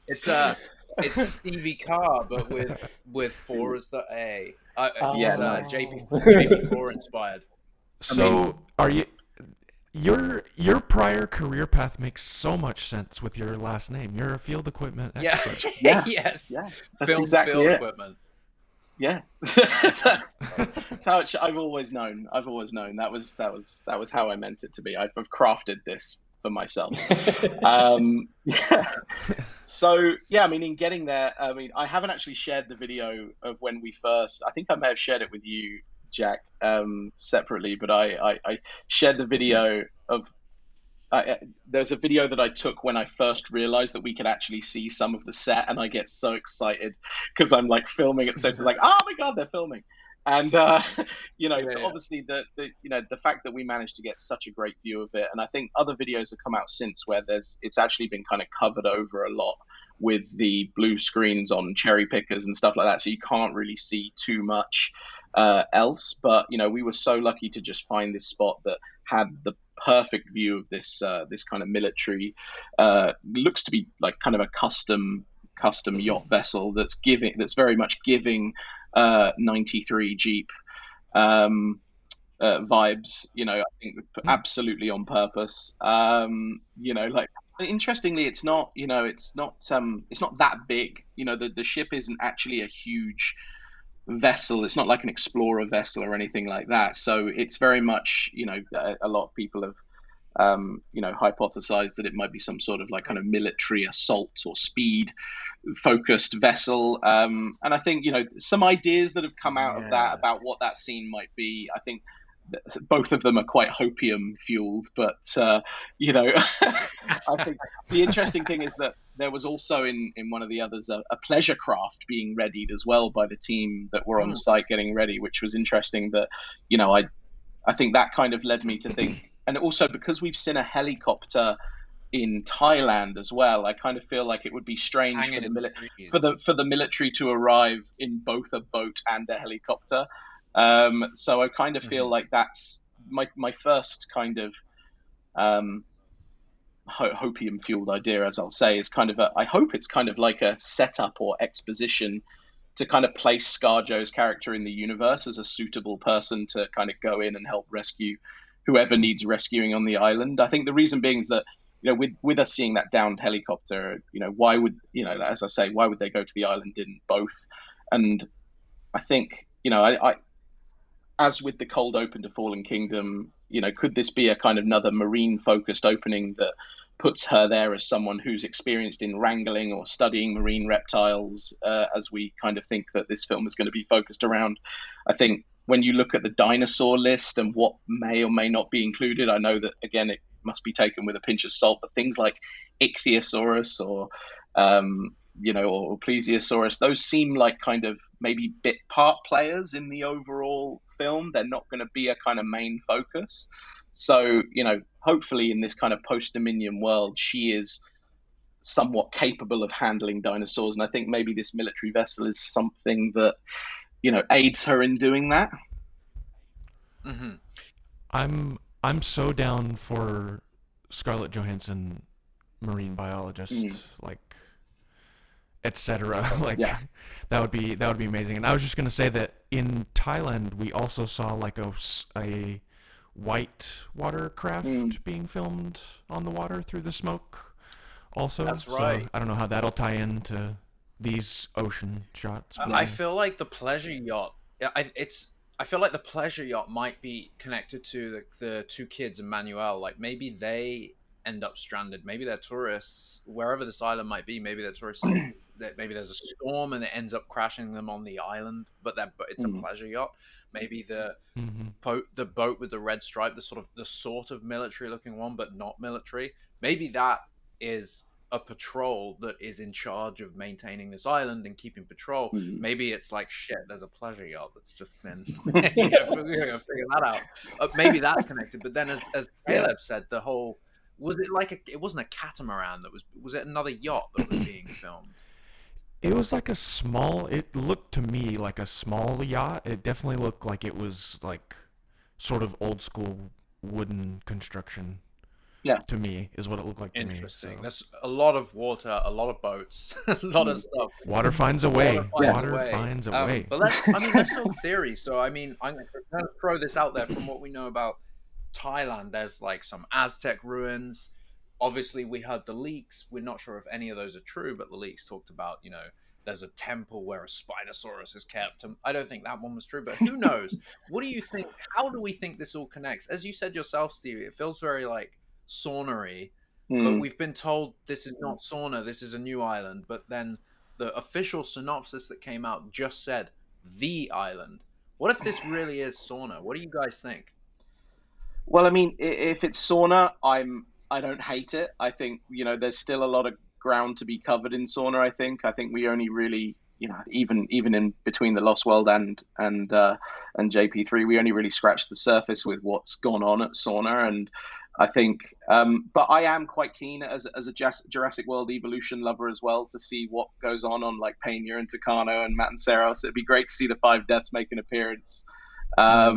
It's Stevie Carr, but with 4 as the A. It's nice. JP4 inspired. So are you? Your prior career path makes so much sense with your last name. You're a field equipment expert. Yes. Yeah. That's exactly field it. Equipment. Yeah. That's how I've always known. That was how I meant it to be. I've crafted this for myself. So yeah, I mean, in getting there, I haven't actually shared the video of when we first. I think I may have shared it with you, Jack, separately, but I shared the video of. There's a video that I took when I first realized that we could actually see some of the set, and I get so excited because I'm like filming it, so it's like, oh my god, they're filming. And obviously the fact that we managed to get such a great view of it, and I think other videos have come out since where it's actually been kind of covered over a lot with the blue screens on cherry pickers and stuff like that, so you can't really see too much else. But we were so lucky to just find this spot that had the perfect view of this kind of military, looks to be like kind of a custom yacht vessel that's very much giving 93 Jeep vibes. I think absolutely on purpose. Like Interestingly, it's not, it's not that big. The ship isn't actually a huge vessel. It's not like an explorer vessel or anything like that. So it's very much, a lot of people have, hypothesized that it might be some sort of like kind of military assault or speed focused vessel. And I think, some ideas that have come out of that about what that scene might be, I think both of them are quite hopium fueled, but I think the interesting thing is that there was also in one of the others a pleasure craft being readied as well by the team that were on the site getting ready, which was interesting. That I think that kind of led me to think, and also because we've seen a helicopter in Thailand as well, I kind of feel like it would be strange for the military to arrive in both a boat and a helicopter. So I kind of feel like that's my first kind of hopium fueled idea, as I'll say, is kind of I hope it's kind of like a setup or exposition to kind of place ScarJo's character in the universe as a suitable person to kind of go in and help rescue whoever needs rescuing on the island. I think the reason being is that, with us seeing that downed helicopter, why would, as I say, why would they go to the island in both? And I think, I as with the cold open to Fallen Kingdom, could this be a kind of another marine focused opening that puts her there as someone who's experienced in wrangling or studying marine reptiles, as we kind of think that this film is going to be focused around? I think when you look at the dinosaur list and what may or may not be included, I know that, again, it must be taken with a pinch of salt, but things like Ichthyosaurus or Plesiosaurus, those seem like kind of maybe bit part players in the overall film. They're not going to be a kind of main focus. So, hopefully in this kind of post-Dominion world, she is somewhat capable of handling dinosaurs. And I think maybe this military vessel is something that, aids her in doing that. Mm-hmm. I'm so down for Scarlett Johansson, marine biologist, like, etc. Like, that would be amazing. And I was just gonna say that in Thailand we also saw like a white watercraft being filmed on the water through the smoke. Also, that's right. So I don't know how that'll tie into these ocean shots. I feel like the pleasure yacht. I feel like the pleasure yacht might be connected to the two kids and Manuel. Like, maybe they end up stranded. Maybe they're tourists wherever this island might be. Maybe they're tourists. Maybe there's a storm and it ends up crashing them on the island. But it's a pleasure yacht. Maybe the boat with the red stripe, the sort of military looking one, but not military. Maybe that is a patrol that is in charge of maintaining this island and keeping patrol. Maybe it's like, shit, there's a pleasure yacht that's just been we're gonna figure that out. Maybe that's connected. But then as Caleb said, the whole, was it like it wasn't a catamaran that was it another yacht that was being filmed? It was like it looked to me like a small yacht. It definitely looked like it was like sort of old school wooden construction. Yeah, to me is what it looked like. Interesting. To me, so. There's a lot of water, a lot of boats, a lot of stuff. Water finds a way. Water finds a way. But let's talk theory. So I'm going to throw this out there. From what we know about Thailand, there's like some Aztec ruins. Obviously, we heard the leaks. We're not sure if any of those are true, but the leaks talked about, there's a temple where a Spinosaurus is kept. I don't think that one was true, but who knows? What do you think? How do we think this all connects? As you said yourself, Stevie, it feels very like Sauna-y, but we've been told this is not Sauna, this is a new island. But then the official synopsis that came out just said the island. What if this really is Sauna? What do you guys think? Well, I mean, if it's Sauna, I don't hate it. I think, there's still a lot of ground to be covered in Sauna. I think we only really, even in between the Lost World and JP3, we only really scratched the surface with what's gone on at Sauna. And I think, but I am quite keen as a Jurassic World evolution lover as well to see what goes on like Pena and Tucano and Matanceros. It'd be great to see the 5 deaths make an appearance. I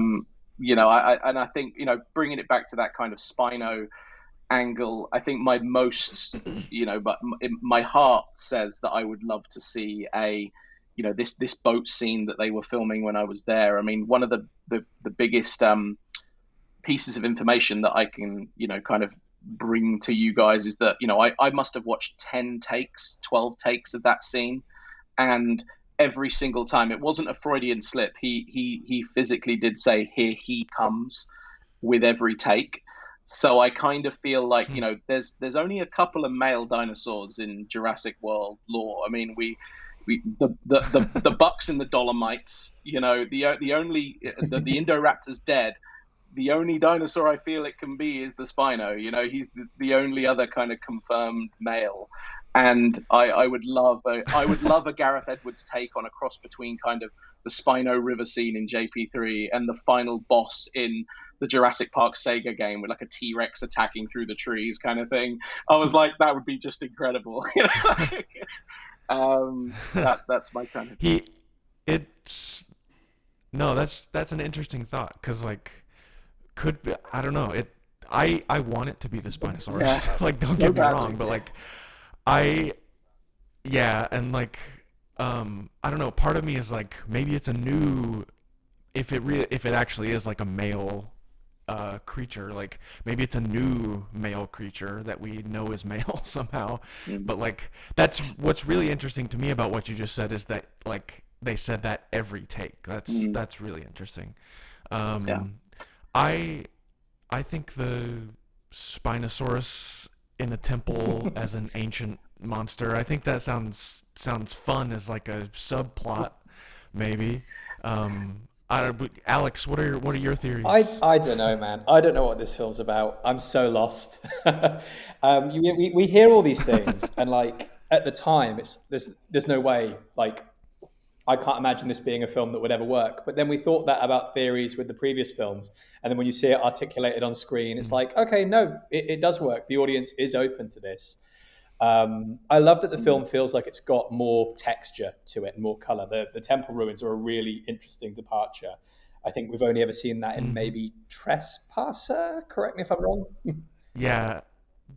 think, bringing it back to that kind of Spino angle, I think my most, but my heart says that I would love to see this boat scene that they were filming when I was there. I mean, one of the biggest pieces of information that I can, kind of bring to you guys is that, I must have watched 10 takes, 12 takes of that scene, and every single time it wasn't a Freudian slip. He physically did say, "Here he comes," with every take. So I kind of feel like, there's only a couple of male dinosaurs in Jurassic World lore. I mean, the Bucks and the Dolomites, the Indoraptor's dead. The only dinosaur I feel it can be is the Spino. He's the only other kind of confirmed male. And I would love a Gareth Edwards take on a cross between kind of the Spino River scene in JP3 and the final boss in the Jurassic Park Sega game with like a T-Rex attacking through the trees kind of thing. I was like, that would be just incredible. That's my kind of. That's an interesting thought, because like, could be, I don't know, I want it to be the Spinosaurus. Yeah. Like, don't get me wrong, but like, and like, I don't know, part of me is like, maybe it's a new, if it actually is like a male creature, like maybe it's a new male creature that we know is male somehow. But like, that's what's really interesting to me about what you just said, is that like they said that every take. That's really interesting. I think the Spinosaurus in a temple as an ancient monster, I think that sounds fun as like a subplot, maybe. Alex, what are your theories? I don't know, man. I don't know what this film's about. I'm so lost. We hear all these things, and like at the time, there's no way. Like, I can't imagine this being a film that would ever work. But then we thought that about theories with the previous films, and then when you see it articulated on screen, it's like, okay, no, it does work. The audience is open to this. I love that the film feels like it's got more texture to it and more color. The temple ruins are a really interesting departure. I think we've only ever seen that in maybe Trespasser. Correct me if I'm wrong. Yeah,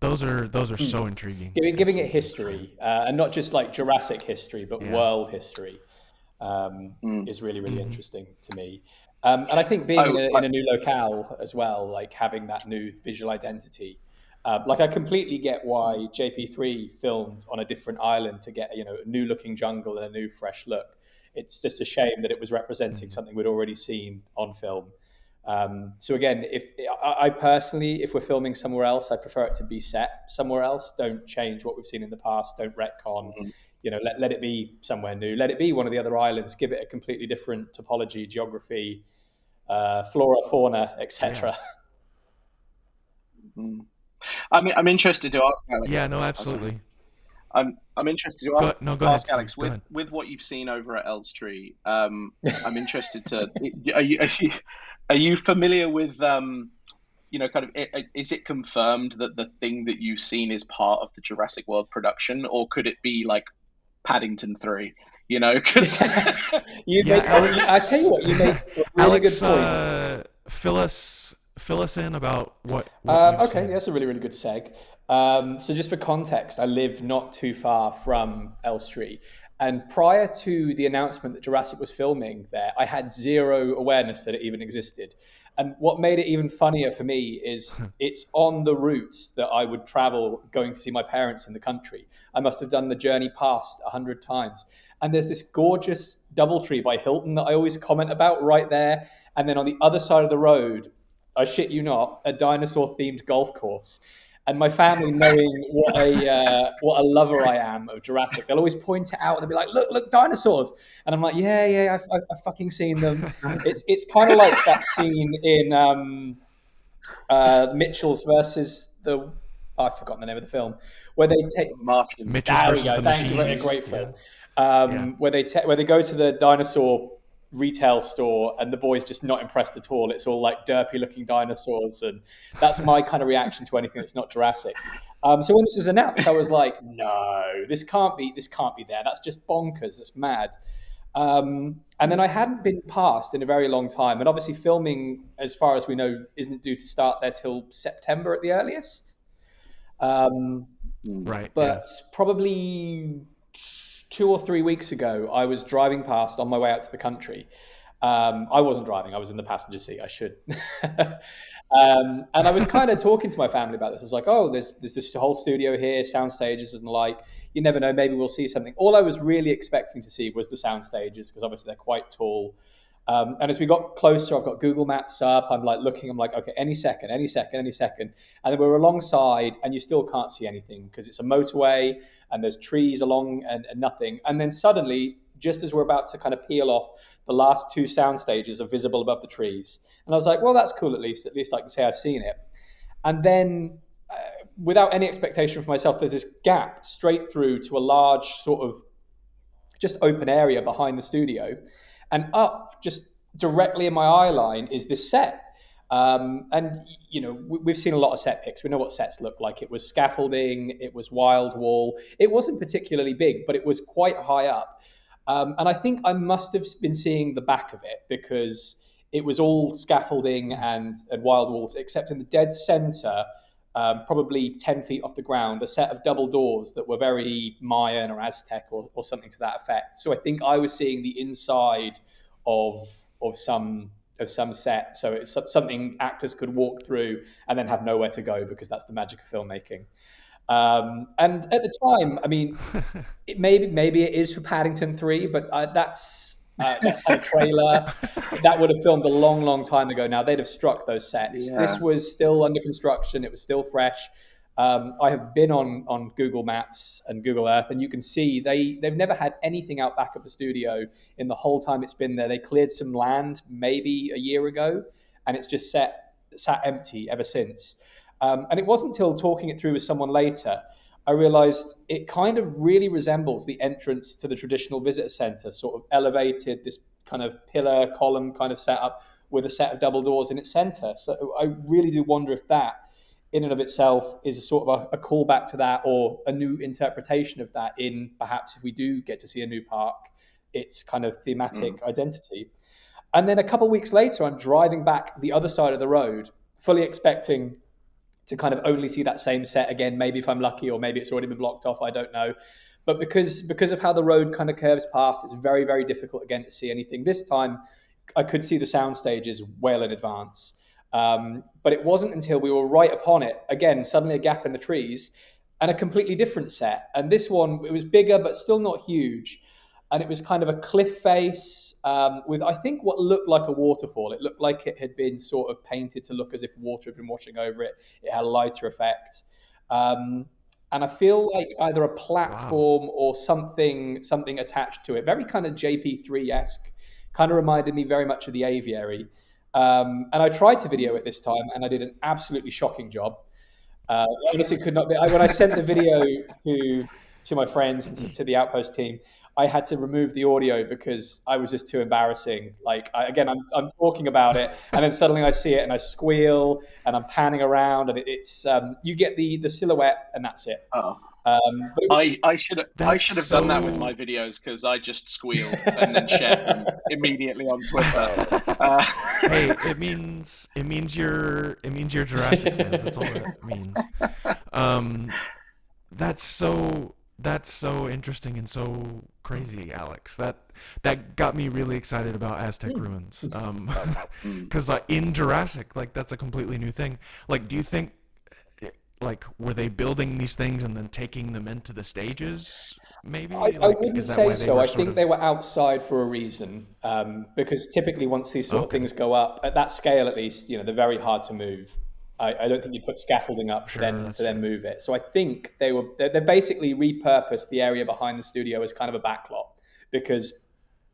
those are so intriguing. Giving it history, and not just like Jurassic history, but world history, is really, really interesting to me. And I think being in a new locale as well, like having that new visual identity. Like, I completely get why JP3 filmed on a different island to get a new looking jungle and a new fresh look. It's just a shame that it was representing something we'd already seen on film. So again, if we're filming somewhere else, I prefer it to be set somewhere else. Don't change what we've seen in the past. Don't retcon. Let it be somewhere new. Let it be one of the other islands. Give it a completely different topology, geography, flora, fauna, etc. I'm interested to ask Alex. Yeah, no, absolutely. I'm interested to ask, go ahead, Alex, Steve, with what you've seen over at Elstree. I'm interested to. Are you familiar with kind of? Is it confirmed that the thing that you've seen is part of the Jurassic World production, or could it be like Paddington 3? Because I tell you what, you make a really Alex, good point. Fill us in about what okay, that's a really, really good seg. So just for context, I live not too far from Elstree. And prior to the announcement that Jurassic was filming there, I had zero awareness that it even existed. And what made it even funnier for me is it's on the routes that I would travel going to see my parents in the country. I must have done the journey past 100 times. And there's this gorgeous DoubleTree by Hilton that I always comment about right there. And then on the other side of the road, I shit you not, a dinosaur-themed golf course. And my family, knowing what a lover I am of Jurassic, they'll always point it out. They'll be like, "Look, dinosaurs!" And I'm like, "Yeah, I've fucking seen them." It's kind of like that scene in Mitchell's versus I've forgotten the name of the film, where they take Martian. Mitchell's versus the Thank you, Machines. a great film. Where they go to the dinosaur retail store and the boy's just not impressed at all. It's all like derpy looking dinosaurs, and that's my kind of reaction to anything that's not Jurassic. So when this was announced, I was like, no, this can't be there. That's just bonkers. That's mad. And then I hadn't been past in a very long time, and obviously filming, as far as we know, isn't due to start there till September at the earliest. Right. But probably 2 or 3 weeks ago, I was driving past on my way out to the country, I wasn't driving. I was in the passenger seat. I should. And I was kind of talking to my family about this. I was like, oh, there's this whole studio here, sound stages and the like. You never know. Maybe we'll see something. All I was really expecting to see was the sound stages, because obviously they're quite tall. And as we got closer, I've got Google Maps up. I'm like looking. I'm like, okay, any second. And then we're alongside, and you still can't see anything because it's a motorway and there's trees along and nothing. And then suddenly, just as we're about to kind of peel off, the last two sound stages are visible above the trees. And I was like, well, that's cool. At least I can say I've seen it. And then, without any expectation for myself, there's this gap straight through to a large sort of just open area behind the studio, and up just directly in my eye line is this set. And you know, we've seen a lot of set pics. We know what sets look like. It was scaffolding. It was wild wall. It wasn't particularly big, but it was quite high up. And I think I must have been seeing the back of it, because it was all scaffolding and wild walls, except in the dead center, probably 10 feet off the ground, a set of double doors that were very Mayan or Aztec or something to that effect. So I think I was seeing the inside of some set. So it's something actors could walk through and then have nowhere to go, because that's the magic of filmmaking. And at the time, I mean, maybe it is for Paddington 3, but that's had a trailer that would have filmed a long time ago. Now they'd have struck those sets. Yeah. This was still under construction. It was still fresh. I have been on Google Maps and Google Earth, and you can see they've never had anything out back of the studio in the whole time it's been there. They cleared some land maybe a year ago, and it's just sat empty ever since. And it wasn't until talking it through with someone later, I realized it kind of really resembles the entrance to the traditional visitor center, sort of elevated, this kind of pillar column kind of setup with a set of double doors in its center. So I really do wonder if that in and of itself is a sort of a callback to that, or a new interpretation of that in perhaps if we do get to see a new park, its kind of thematic identity. And then a couple of weeks later, I'm driving back the other side of the road, fully expecting to kind of only see that same set again, maybe if I'm lucky, or maybe it's already been blocked off, I don't know. But because of how the road kind of curves past, it's very, very difficult again to see anything. This time, I could see the sound stages well in advance. But it wasn't until we were right upon it, again, suddenly a gap in the trees, and a completely different set. And this one, it was bigger, but still not huge. And it was kind of a cliff face with, I think, what looked like a waterfall. It looked like it had been sort of painted to look as if water had been washing over it. It had a lighter effect. And I feel like either a platform or something attached to it, very kind of JP3-esque, kind of reminded me very much of the aviary. And I tried to video it this time, and I did an absolutely shocking job. Honestly, could not be. When I sent the video to my friends and to the Outpost team, I had to remove the audio because I was just too embarrassing. Like, I'm talking about it, and then suddenly I see it and I squeal and I'm panning around, and it's you get the silhouette, and that's it. Oh. I should have done that with my videos, because I just squealed and then shared them immediately on Twitter. Hey, it means you're Jurassic fans. That's all that means. That's so interesting and so crazy, Alex. That got me really excited about Aztec ruins. Because in Jurassic, that's a completely new thing. Do you think, were they building these things and then taking them into the stages? Maybe I wouldn't say so. I think they were outside for a reason, because typically once these sort of things go up at that scale, at least, they're very hard to move. I don't think you put scaffolding up to then move it. So I think they basically repurposed the area behind the studio as kind of a backlot, because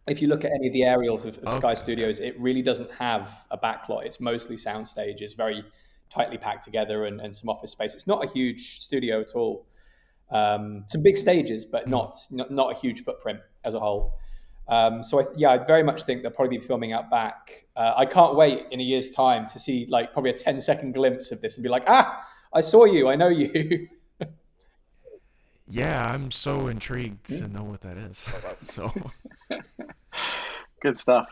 if you look at any of the aerials of Sky Studios, it really doesn't have a backlot. It's mostly sound stages, very tightly packed together, and some office space. It's not a huge studio at all. Some big stages, but not a huge footprint as a whole. So I very much think they'll probably be filming out back. I can't wait in a year's time to see probably a 10-second glimpse of this and be like, I saw you, I know you. Yeah, I'm so intrigued to know what that is. So good stuff.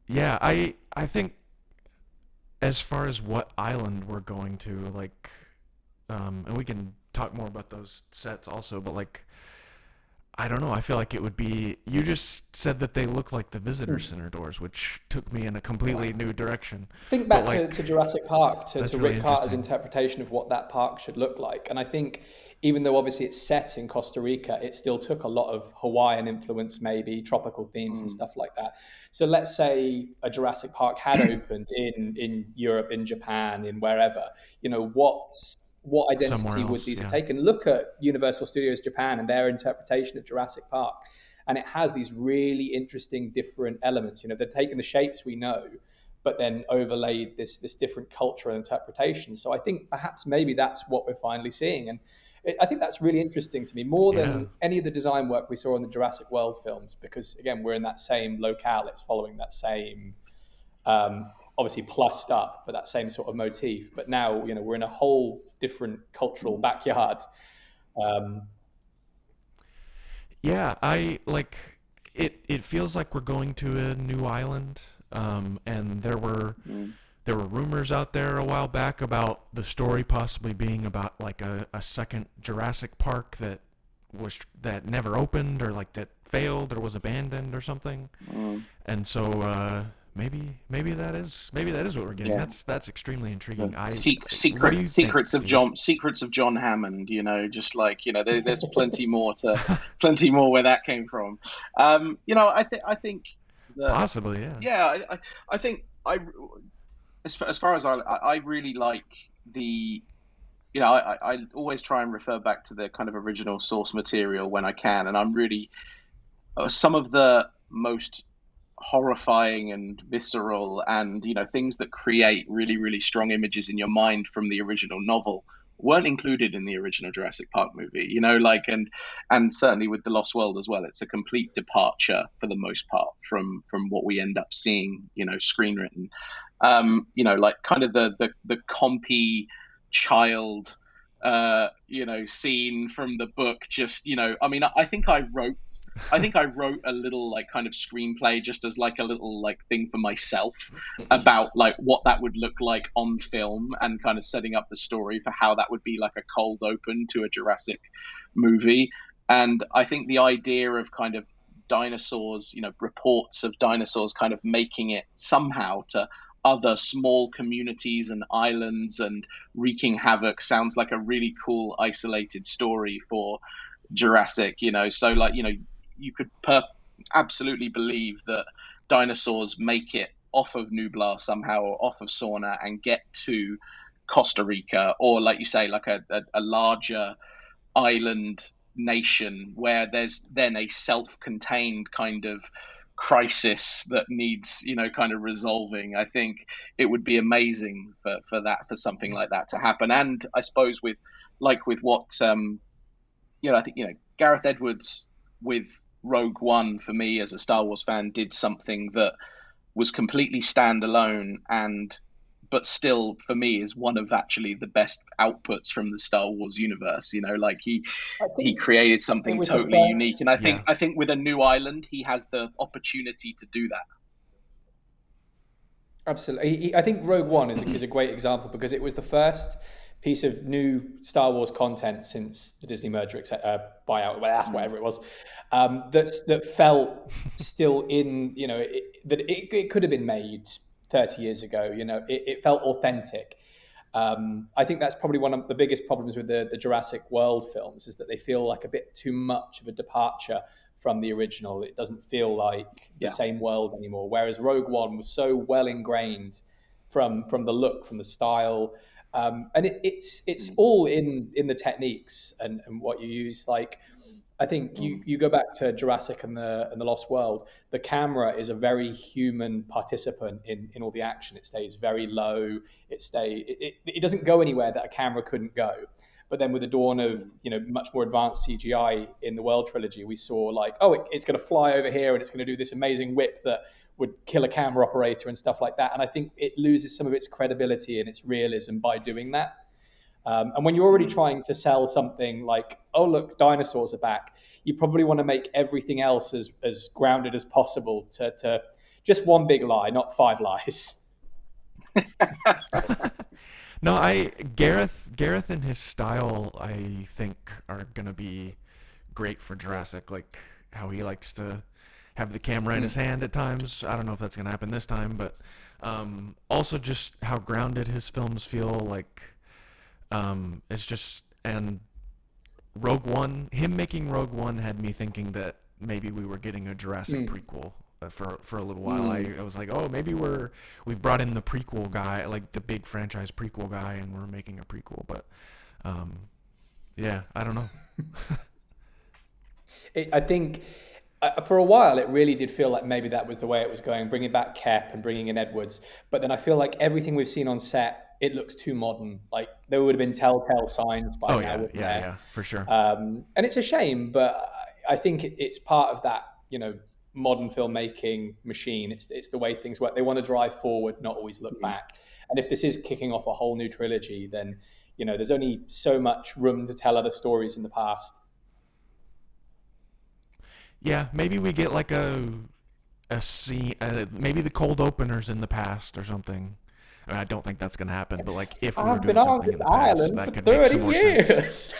Yeah, I think as far as what island we're going to, and we can talk more about those sets also, but I don't know. I feel like it would be. You just said that they look like the visitor center doors, which took me in a completely new direction. Think But back like, to Jurassic Park, that's to really Rick Carter's interesting. interpretation of what that park should look like. And I think even though obviously it's set in Costa Rica, it still took a lot of Hawaiian influence, maybe tropical themes and stuff like that. So let's say a Jurassic Park had opened in Europe, in Japan, in wherever, what Somewhere identity would else, these have yeah. taken? Look at Universal Studios Japan and their interpretation of Jurassic Park. And it has these really interesting different elements. They've taken the shapes we know, but then overlaid this different culture and interpretation. So I think perhaps maybe that's what we're finally seeing. And I think that's really interesting to me, more Yeah. than any of the design work we saw in the Jurassic World films, because again, we're in that same locale. It's following that same, obviously plussed up, but that same sort of motif. But now, we're in a whole different cultural backyard. Yeah, I like it. It feels like we're going to a new island, and there were rumors out there a while back about the story possibly being about like a second Jurassic Park that never opened, or like that failed or was abandoned or something. And so maybe that is what we're getting. Yeah. That's extremely intriguing. What do you Secrets think, of Steve? John Hammond. Just like there's plenty more where that came from. I think that Possibly, yeah. I think as far as I really like the I always try and refer back to the kind of original source material when I can, and I'm really some of the most horrifying and visceral and things that create really really strong images in your mind from the original novel weren't included in the original Jurassic Park movie, and certainly with The Lost World as well. It's a complete departure for the most part from what we end up seeing, screenwritten. Like kind of the compy child scene from the book. Just I think I wrote a little like kind of screenplay just as like a little like thing for myself about like what that would look like on film, and kind of setting up the story for how that would be like a cold open to a Jurassic movie. And I think the idea of kind of dinosaurs, reports of dinosaurs kind of making it somehow to other small communities and islands and wreaking havoc sounds like a really cool isolated story for Jurassic. So like you could absolutely believe that dinosaurs make it off of Nublar somehow, or off of Sauna, and get to Costa Rica, or like you say, like a larger island nation where there's then a self-contained kind of crisis that needs kind of resolving. I think it would be amazing for something like that to happen. And I suppose with what I think Gareth Edwards with Rogue One, for me as a Star Wars fan, did something that was completely standalone, but still for me is one of actually the best outputs from the Star Wars universe. Like he created something totally unique, and I think with a new island he has the opportunity to do that. Absolutely. I think Rogue One is a great example, because it was the first piece of new Star Wars content since the Disney merger, buyout, whatever it was, that felt still in, that it could have been made 30 years ago. It felt authentic. I think that's probably one of the biggest problems with the Jurassic World films, is that they feel like a bit too much of a departure from the original. It doesn't feel like the same world anymore. Whereas Rogue One was so well ingrained from the look, from the style, and it's all in the techniques and what you use. Like, I think you go back to Jurassic and the Lost World. The camera is a very human participant in all the action. It stays very low. It doesn't go anywhere that a camera couldn't go. But then with the dawn of much more advanced CGI in the World trilogy, we saw like, it's going to fly over here and it's going to do this amazing whip that would kill a camera operator and stuff like that. And I think it loses some of its credibility and its realism by doing that. And when you're already trying to sell something like, oh, look, dinosaurs are back, you probably want to make everything else as grounded as possible to just one big lie, not 5 lies. No, Gareth and his style, I think, are gonna be great for Jurassic, like how he likes to have the camera in his hand at times. I don't know if that's gonna happen this time, but also just how grounded his films feel. Like it's just, and Rogue One, him making Rogue One had me thinking that maybe we were getting a Jurassic prequel. For a little while, I was like, oh, maybe we've brought in the prequel guy, like the big franchise prequel guy, and we're making a prequel. But yeah, I don't know. I think for a while it really did feel like maybe that was the way it was going, bringing back Kep and bringing in Edwards. But then I feel like everything we've seen on set, it looks too modern. Like there would have been telltale signs by now. Yeah, for sure. And it's a shame, but I think it's part of that, modern filmmaking machine. It's the way things work. They want to drive forward, not always look back. And if this is kicking off a whole new trilogy, then there's only so much room to tell other stories in the past. Yeah, maybe we get like a scene, maybe the cold openers in the past or something. I mean, I don't think that's going to happen, but like if we were doing something in the past, that could make some more sense.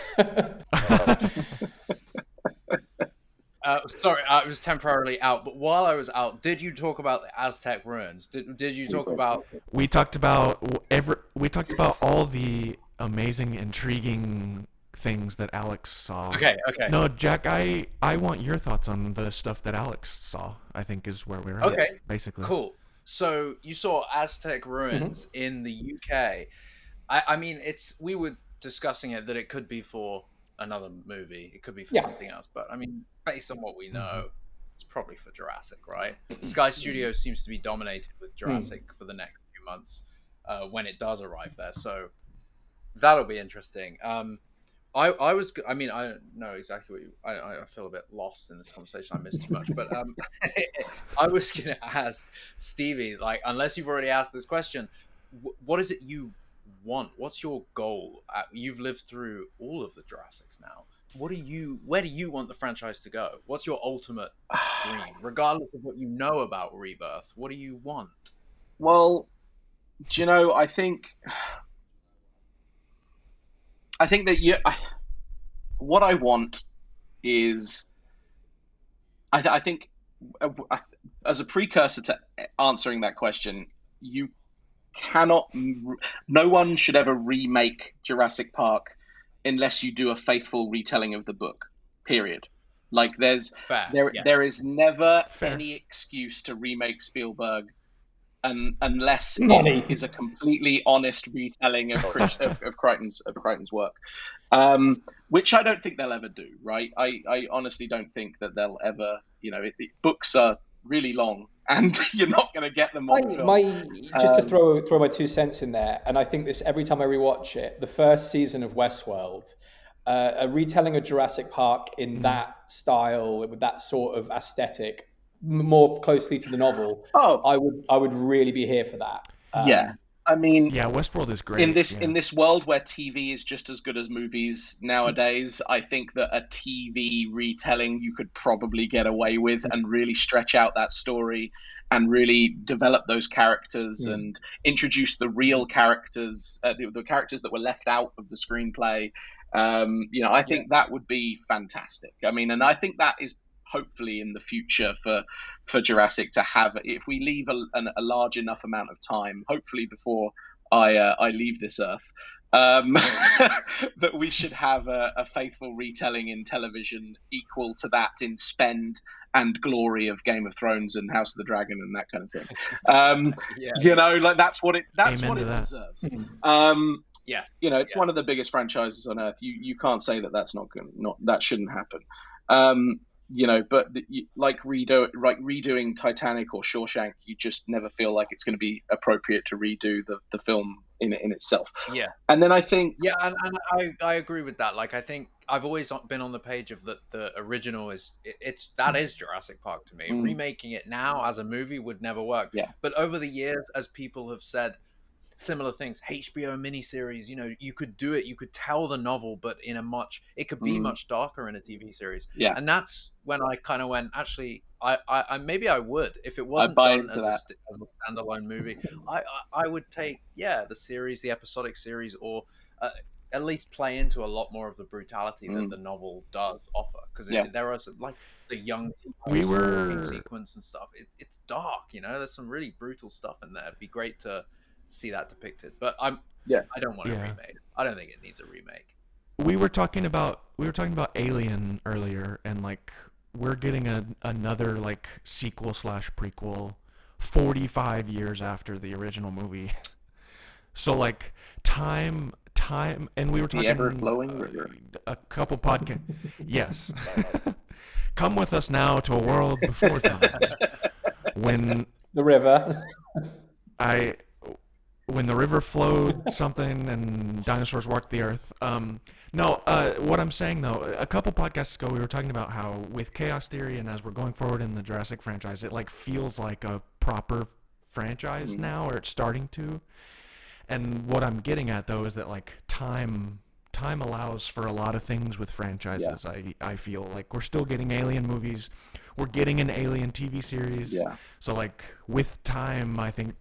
Sorry, I was temporarily out, but while I was out, did you talk about the Aztec ruins? Did you talk about? We talked about all the amazing, intriguing things that Alex saw. Okay. No, Jack, I want your thoughts on the stuff that Alex saw. I think is where we're at. Okay, basically. Cool. So you saw Aztec ruins in the UK. I mean, we were discussing it that it could be for another movie. It could be for something else. But I mean, based on what we know, it's probably for Jurassic, right? Sky Studios seems to be dominated with Jurassic for the next few months when it does arrive there. So that'll be interesting. I don't know exactly what I feel a bit lost in this conversation. I missed too much, but I was going to ask Stevie, like, unless you've already asked this question, what is it you want? What's your goal? You've lived through all of the Jurassics now. Where do you want the franchise to go? What's your ultimate dream, regardless of what you know about Rebirth? What do you want? Well, do you know? I think that what I want is, I think, as a precursor to answering that question, no one should ever remake Jurassic Park unless you do a faithful retelling of the book, period. Like there is never any excuse to remake Spielberg unless it is a completely honest retelling of Crichton's work, which I don't think they'll ever do. Right? I honestly don't think that they'll ever. Books are really long, and you're not going to get them on film. Just to throw my 2 cents in there, and I think this every time I rewatch it, the first season of Westworld, a retelling of Jurassic Park in that style with that sort of aesthetic, more closely to the novel, I would really be here for that. I mean, Westworld is great. In this world where TV is just as good as movies nowadays, I think that a TV retelling you could probably get away with and really stretch out that story and really develop those characters and introduce the real characters, the characters that were left out of the screenplay. I think that would be fantastic. I mean, and I think that is hopefully in the future for Jurassic to have, if we leave a large enough amount of time, hopefully before I leave this earth, that we should have a faithful retelling in television equal to that in spend and glory of Game of Thrones and House of the Dragon and that kind of thing. Like that's what it deserves. Yes. It's one of the biggest franchises on earth. You can't say that that's not that shouldn't happen. But like redoing Titanic or Shawshank, you just never feel like it's going to be appropriate to redo the film in itself. Yeah. And then I think... Yeah, and I agree with that. Like, I think I've always been on the page of the original is Jurassic Park to me. Remaking it now as a movie would never work. Yeah. But over the years, as people have said similar things, HBO miniseries, you could do it, you could tell the novel, but it could be much darker in a TV series. Yeah. And that's when I kind of went, actually, I maybe I would, if it wasn't done as a standalone movie, I would take, the series, the episodic series, or at least play into a lot more of the brutality that the novel does offer, because there are some, like the young walking sequence and stuff. It's dark, there's some really brutal stuff in there. It'd be great to see that depicted, but I don't want a remake. I don't think it needs a remake. We were talking about Alien earlier, and like we're getting another like sequel / prequel 45 years after the original movie. So like time, and we were talking the ever-flowing river. A couple podcasts. Yes. Come with us now to a world before time. When the river. When the river flowed something and dinosaurs walked the earth. What I'm saying though, a couple podcasts ago we were talking about how with Chaos Theory and as we're going forward in the Jurassic franchise, it like feels like a proper franchise now, or it's starting to. And what I'm getting at though is that like time allows for a lot of things with franchises. I feel like we're still getting Alien movies, we're getting an Alien TV series. So like with time, I think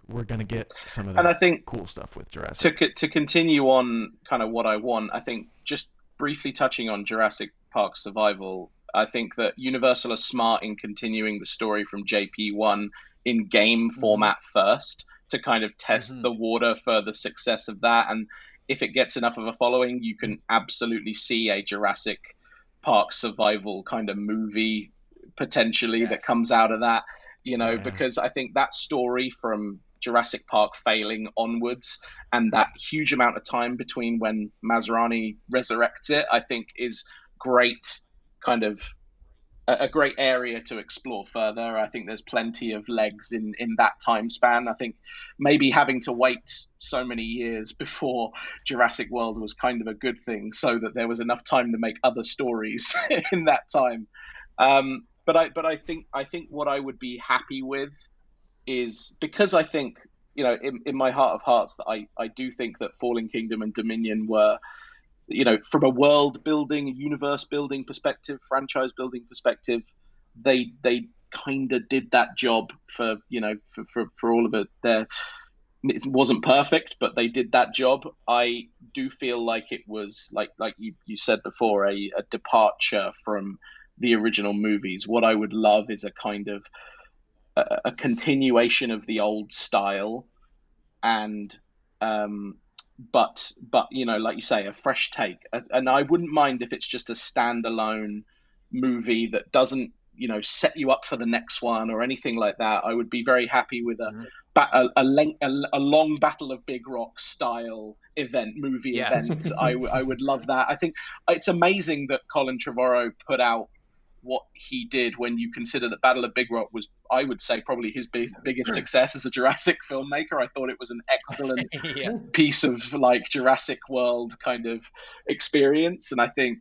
we're gonna get some of that, and I think cool stuff with Jurassic. To continue on kind of what I want, I think just briefly touching on Jurassic Park Survival, I think that Universal are smart in continuing the story from JP1 in game format first, to kind of test the water for the success of that. And if it gets enough of a following, you can absolutely see a Jurassic Park Survival kind of movie potentially that comes out of that, because I think that story from Jurassic Park failing onwards and that huge amount of time between when Masrani resurrects it, I think is great, kind of a great area to explore further. I think there's plenty of legs in that time span. I think maybe having to wait so many years before Jurassic World was kind of a good thing, so that there was enough time to make other stories in that time. But I think what I would be happy with is, because I think, in my heart of hearts, that I do think that Fallen Kingdom and Dominion were, from a world building, universe building perspective, franchise building perspective, they kind of did that job for all of it. It wasn't perfect, but they did that job. I do feel like it was like you said before, a departure from the original movies. What I would love is a kind of a continuation of the old style, and but like you say, a fresh take. And I wouldn't mind if it's just a standalone movie that doesn't set you up for the next one or anything like that. I would be very happy with a long Battle of Big Rock style movie event. I would love that. I think it's amazing that Colin Trevorrow put out what he did, when you consider that Battle of Big Rock was, I would say, probably his biggest success as a Jurassic filmmaker. I thought it was an excellent piece of like Jurassic World kind of experience, and I think,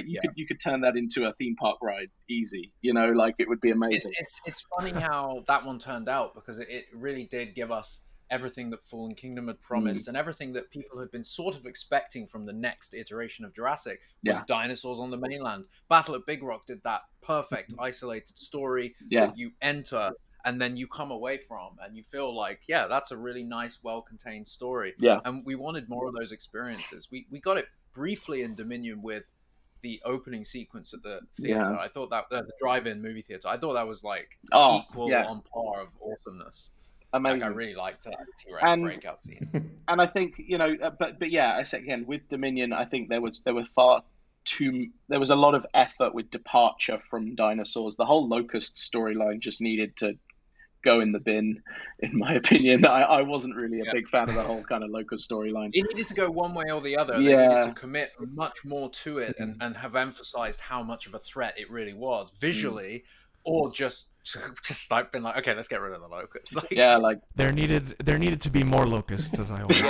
you could turn that into a theme park ride easy. Like it would be amazing. It's funny how that one turned out, because it really did give us everything that Fallen Kingdom had promised, and everything that people had been sort of expecting from the next iteration of Jurassic was dinosaurs on the mainland. Battle at Big Rock did that perfect isolated story that you enter and then you come away from, and you feel like, that's a really nice, well-contained story. And we wanted more of those experiences. We got it briefly in Dominion with the opening sequence at the theater. I thought that the drive-in movie theater, I thought that was like equal on par of awesomeness. Amazing. Like, I really liked that T-Rex breakout scene. And I think, I said again, with Dominion, I think there was a lot of effort with departure from dinosaurs. The whole Locust storyline just needed to go in the bin, in my opinion. I wasn't really a big fan of the whole kind of Locust storyline. It needed to go one way or the other. They needed to commit much more to it and have emphasized how much of a threat it really was visually, or just like been like, okay, let's get rid of the locusts. There needed to be more locusts, as I always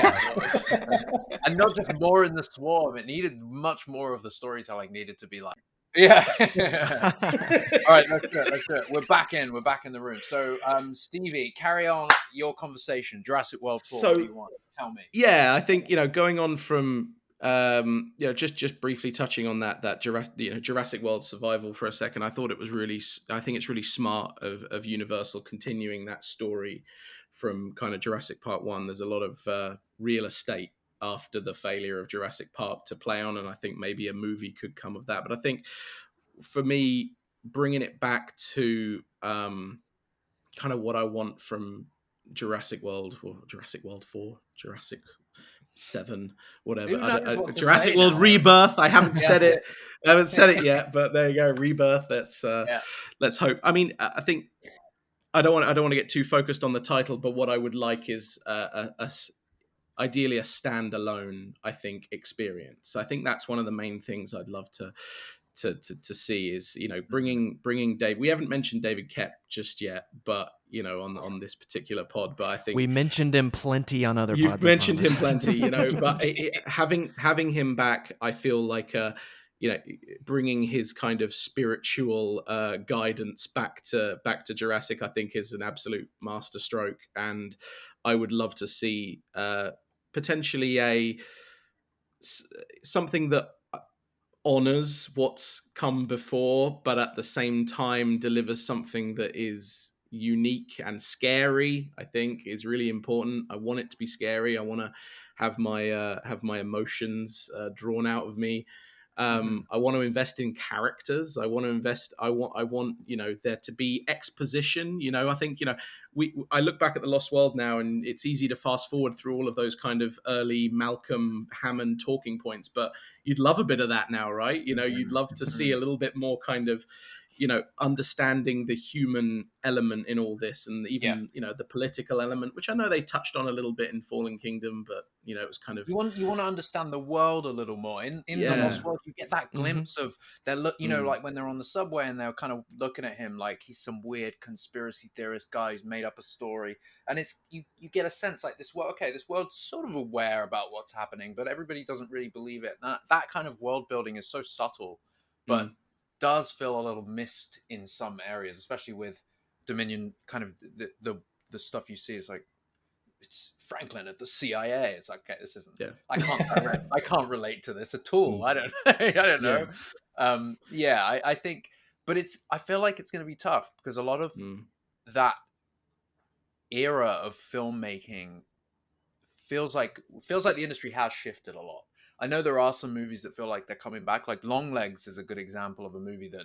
and not just more in the swarm. It needed much more of the storytelling. Needed to be like, all right, let's do it. We're back in the room. So, Stevie, carry on your conversation. Jurassic World 4. What do you want? Tell me. Yeah, I think going on from. Just briefly touching on that Jurassic World Survival for a second, I think it's really smart of Universal continuing that story from kind of Jurassic Park 1. There's a lot of real estate after the failure of Jurassic Park to play on, and I think maybe a movie could come of that. But I think for me, bringing it back to kind of what I want from Jurassic World, or Jurassic World 4, Jurassic 7, whatever. Who knows what to Jurassic say World now? Rebirth. I haven't said it. it. I haven't said it yet, but there you go. Rebirth. Let's hope. I mean, I think I don't want to get too focused on the title, but what I would like is ideally a standalone, I think, experience. I think that's one of the main things I'd love to see is, you know, bringing Dave. We haven't mentioned David Koepp just yet, but you know, on this particular pod, but I think we mentioned him plenty on other. You've mentioned him plenty, you know, but having him back, I feel like you know, bringing his kind of spiritual guidance back to Jurassic, I think, is an absolute masterstroke, and I would love to see potentially something that honors what's come before, but at the same time delivers something that is unique and scary. I think is really important. I want it to be scary. I want to have my emotions drawn out of me. I want to invest in characters. I want, you know, there to be exposition. You know, I think, you know, I look back at The Lost World now, and it's easy to fast forward through all of those kind of early Malcolm Hammond talking points, but you'd love a bit of that now, right? You know, you'd love to see a little bit more kind of, you know, understanding the human element in all this, and even you know, the political element, which I know they touched on a little bit in Fallen Kingdom, but you know, it was kind of you want to understand the world a little more. In The Lost World, you get that glimpse of their look. You know, like when they're on the subway and they're kind of looking at him like he's some weird conspiracy theorist guy who's made up a story, and it's you get a sense like this world. Okay, this world's sort of aware about what's happening, but everybody doesn't really believe it. That kind of world building is so subtle, but does feel a little missed in some areas, especially with Dominion. Kind of the stuff you see is like, it's Franklin at the CIA. It's like, okay, this isn't. Yeah. I can't relate to this at all. I don't know. I think, but I feel like it's going to be tough because a lot of that era of filmmaking feels like the industry has shifted a lot. I know there are some movies that feel like they're coming back. Like Longlegs is a good example of a movie that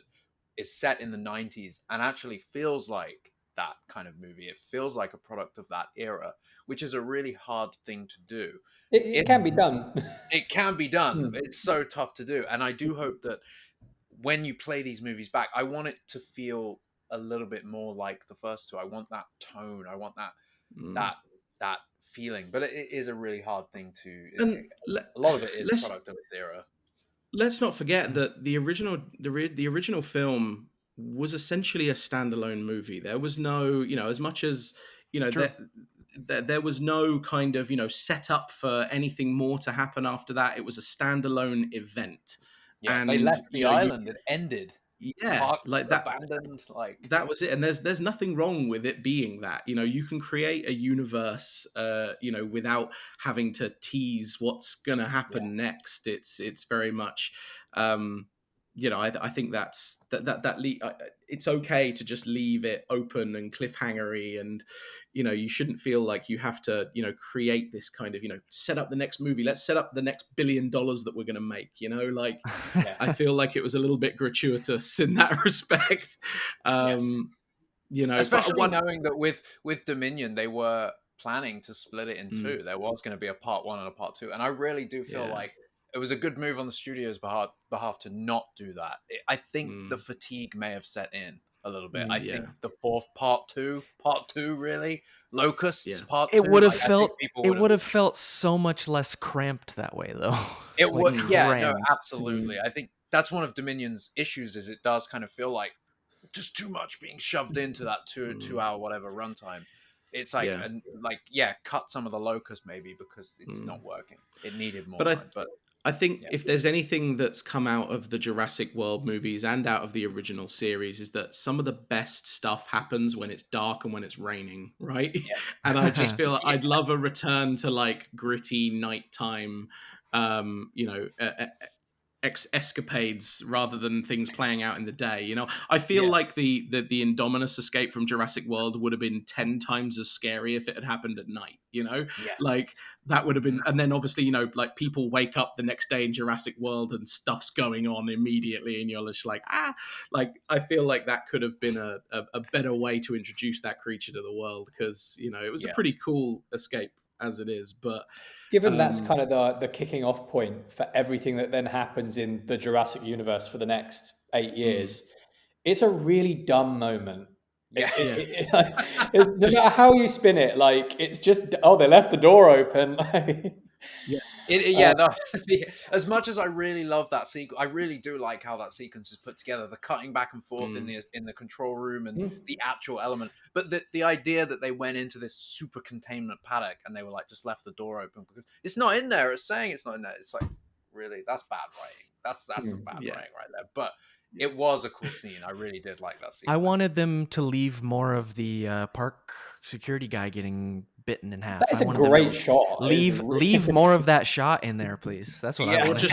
is set in the 90s and actually feels like that kind of movie. It feels like a product of that era, which is a really hard thing to do. It can be done. It can be done. It's so tough to do. And I do hope that when you play these movies back, I want it to feel a little bit more like the first two. I want that tone. I want that feeling. But it is a really hard thing to. A lot of it is a product of its era. Let's not forget that the original film was essentially a standalone movie. There was no, you know, as much as, you know, there was no kind of, you know, setup for anything more to happen after that. It was a standalone event. Yeah, and they left the island. It ended. Yeah, Park, like that, abandoned. Like that was it. And there's nothing wrong with it being that. You know, you can create a universe, you know, without having to tease what's gonna happen next. It's very much, you know, I think that's it's okay to just leave it open and cliffhangery, and you know, you shouldn't feel like you have to, you know, create this kind of, you know, set up the next movie. Let's set up the next $1 billion that we're going to make. You know, like I feel like it was a little bit gratuitous in that respect. You know, especially knowing that with Dominion they were planning to split it in two. There was going to be a part 1 and a part 2, and I really do feel like it was a good move on the studio's behalf to not do that. I think the fatigue may have set in a little bit. I think the fourth part two, really, Locusts part 2. It would have felt so much less cramped that way, though. It would, absolutely. I think that's one of Dominion's issues. Is it does kind of feel like just too much being shoved into that 2 hour whatever runtime. It's like, cut some of the Locusts maybe because it's not working. It needed more time, but. I think if there's anything that's come out of the Jurassic World movies and out of the original series is that some of the best stuff happens when it's dark and when it's raining, right? Yes. And I just feel like I'd love a return to like gritty nighttime, you know, escapades rather than things playing out in the day. You know, I feel like the Indominus escape from Jurassic World would have been 10 times as scary if it had happened at night. You know, like that would have been. And then obviously, you know, like people wake up the next day in Jurassic World and stuff's going on immediately, and you're just like, like I feel like that could have been a better way to introduce that creature to the world, because you know it was a pretty cool escape as it is. But given that's kind of the kicking off point for everything that then happens in the Jurassic universe for the next 8 years, it's a really dumb moment. No matter how you spin it, like it's just, they left the door open. As much as I really love that sequence, I really do like how that sequence is put together. The cutting back and forth in the control room and the actual element, but the idea that they went into this super containment paddock and they were like just left the door open because it's not in there. It's saying it's not in there. It's like, really, that's bad writing. That's some bad writing right there. But it was a cool scene. I really did like that scene. I wanted them to leave more of the park security guy getting bitten in half. That is a great shot. Leave more of that shot in there, please. That's what I want.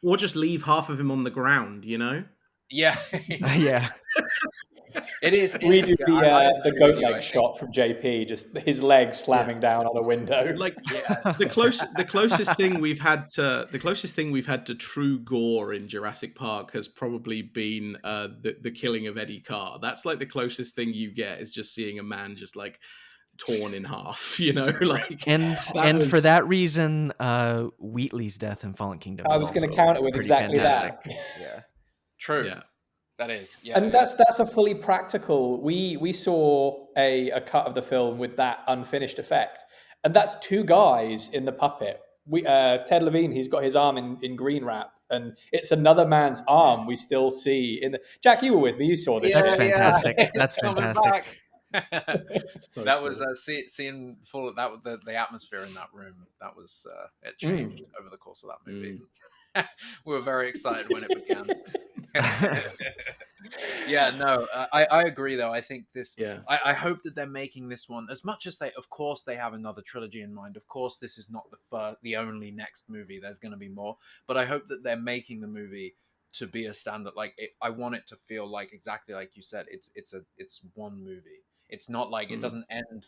Or just leave half of him on the ground. You know? Yeah. Yeah. It is. We do the goat leg shot from JP, just his leg slamming down on a window. Like the closest thing we've had to true gore in Jurassic Park has probably been the killing of Eddie Carr. That's like the closest thing you get is just seeing a man just like torn in half, you know, like for that reason, Wheatley's death in Fallen Kingdom. I was going to counter with exactly fantastic. that. Yeah, true. Yeah. That is, and that's a fully practical. We saw a cut of the film with that unfinished effect, and that's two guys in the puppet. Ted Levine, he's got his arm in green wrap, and it's another man's arm we still see in the. Jack, you were with me. You saw this. That's fantastic. That's fantastic. That was seeing full of that. The atmosphere in that room. That was it changed over the course of that movie. We were very excited when it began. I agree though. I think this I hope that they're making this one, as much as of course they have another trilogy in mind. Of course this is not the only next movie. There's going to be more, but I hope that they're making the movie to be a standard. I want it to feel like exactly like you said, it's one movie. It's not like it doesn't end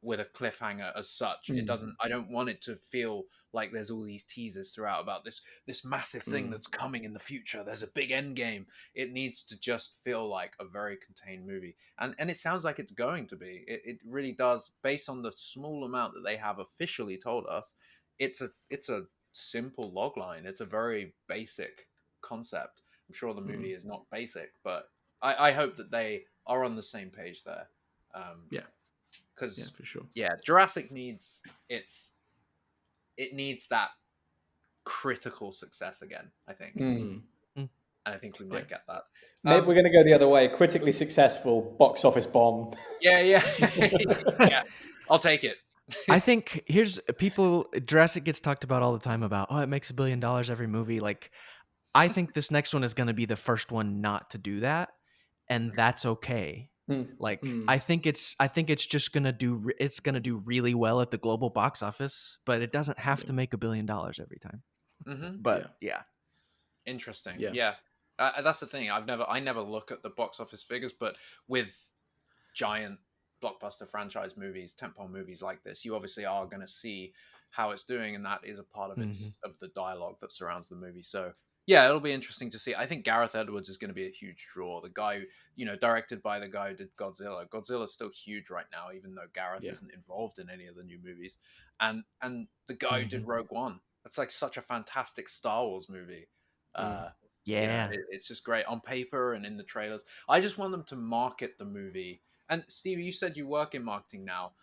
with a cliffhanger as such. It doesn't. I don't want it to feel like there's all these teasers throughout about this massive thing that's coming in the future. There's a big end game. It needs to just feel like a very contained movie, and it sounds like it's going to be. It really does, based on the small amount that they have officially told us. It's a simple logline. It's a very basic concept. I'm sure the movie is not basic, but I hope that they are on the same page there. Because for sure. Jurassic needs that critical success again, I think. And I think we might get that. Maybe we're going to go the other way. Critically successful, box office bomb. Yeah. I'll take it. I think Jurassic gets talked about all the time about, it makes $1 billion every movie. Like, I think this next one is going to be the first one not to do that, and that's okay. I think it's just gonna do really well at the global box office, but it doesn't have to make $1 billion every time. But interesting. That's the thing. I never look at the box office figures, but with giant blockbuster franchise movies, tentpole movies like this, you obviously are going to see how it's doing, and that is a part of of the dialogue that surrounds the movie. So yeah, it'll be interesting to see. I think Gareth Edwards is going to be a huge draw. The guy, directed by the guy who did Godzilla. Godzilla's still huge right now, even though Gareth isn't involved in any of the new movies. And the guy who did Rogue One. That's like such a fantastic Star Wars movie. It's just great on paper and in the trailers. I just want them to market the movie. And Steve, you said you work in marketing now.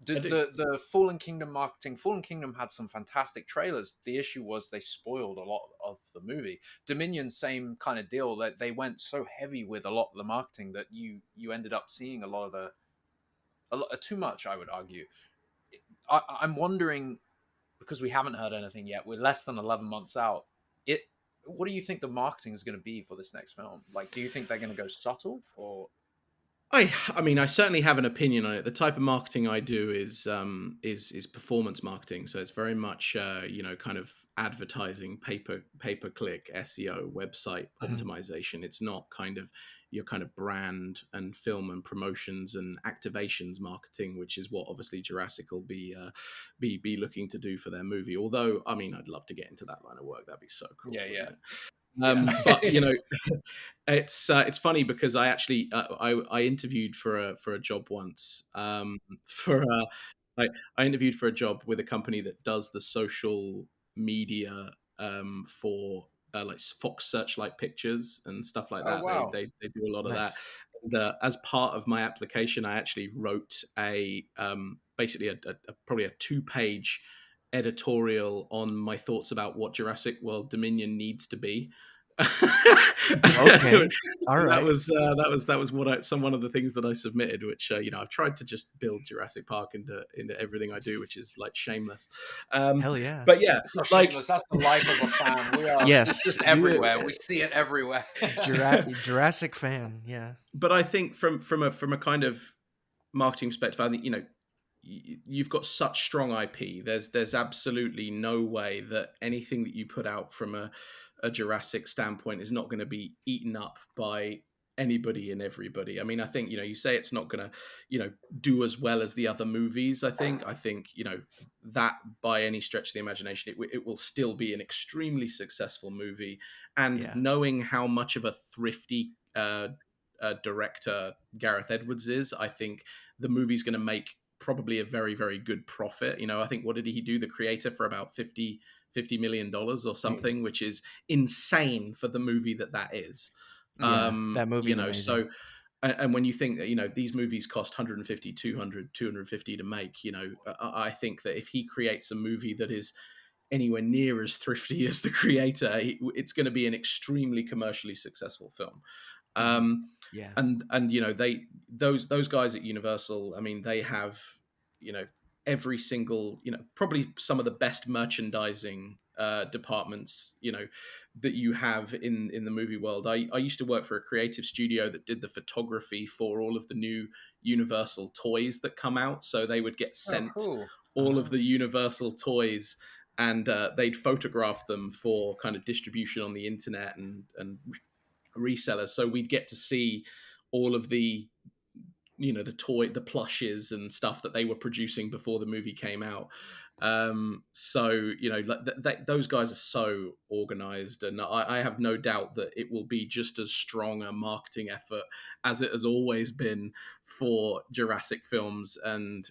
The Fallen Kingdom marketing. Fallen Kingdom had some fantastic trailers. The issue was they spoiled a lot of the movie. Dominion, same kind of deal. That they went so heavy with a lot of the marketing that you ended up seeing a lot too much, I would argue. I'm wondering, because we haven't heard anything yet. We're less than 11 months out. What do you think the marketing is going to be for this next film? Like, do you think they're going to go subtle or? I mean, I certainly have an opinion on it. The type of marketing I do is performance marketing, so it's very much kind of advertising, pay per click, SEO, website optimization. It's not kind of your kind of brand and film and promotions and activations marketing, which is what obviously Jurassic will be looking to do for their movie. Although, I mean, I'd love to get into that line of work. That'd be so cool. Yeah. But it's funny because I actually I interviewed for a job once for I interviewed for a job with a company that does the social media for like Fox Searchlight Pictures and stuff like that. Wow. They do a lot of Nice. that. And, as part of my application, I actually wrote basically a probably a 2-page editorial on my thoughts about what Jurassic World Dominion needs to be. Okay, all right. That was one of the things that I submitted, which I've tried to just build Jurassic Park into everything I do, which is like shameless. Hell yeah! But yeah, it's not like shameless. That's the life of a fan. We are just everywhere. We see it everywhere. Jurassic fan, yeah. But I think from a kind of marketing perspective, I think you've got such strong IP. There's absolutely no way that anything that you put out from a Jurassic standpoint is not going to be eaten up by anybody and everybody. I mean, I think you say it's not going to do as well as the other movies. I think that by any stretch of the imagination, it will still be an extremely successful movie. And knowing how much of a thrifty director Gareth Edwards is, I think the movie's going to make probably a very, very good profit. I think, what did he do? The creator for about $50 million or something, which is insane for the movie that is. That movie, amazing. So, and when you think that these movies cost 150, 200, 250 to make, I think that if he creates a movie that is anywhere near as thrifty as the creator, it's going to be an extremely commercially successful film. And those guys at Universal, I mean, they have every single probably some of the best merchandising departments that you have in the movie world. I used to work for a creative studio that did the photography for all of the new Universal toys that come out, so they would get sent all of the Universal toys, and they'd photograph them for kind of distribution on the internet and resellers, so we'd get to see all of the the plushes and stuff that they were producing before the movie came out. So those guys are so organized, and I have no doubt that it will be just as strong a marketing effort as it has always been for Jurassic films. And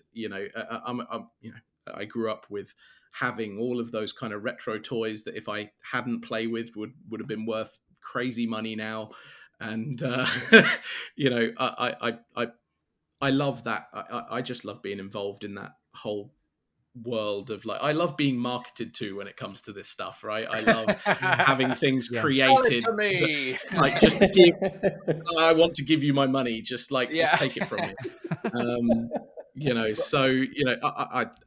I grew up with having all of those kind of retro toys that if I hadn't played with would have been worth crazy money now. And I love that. I just love being involved in that whole world of I love being marketed to when it comes to this stuff, right? I love having things created to me. Just I want to give you my money, just take it from me. So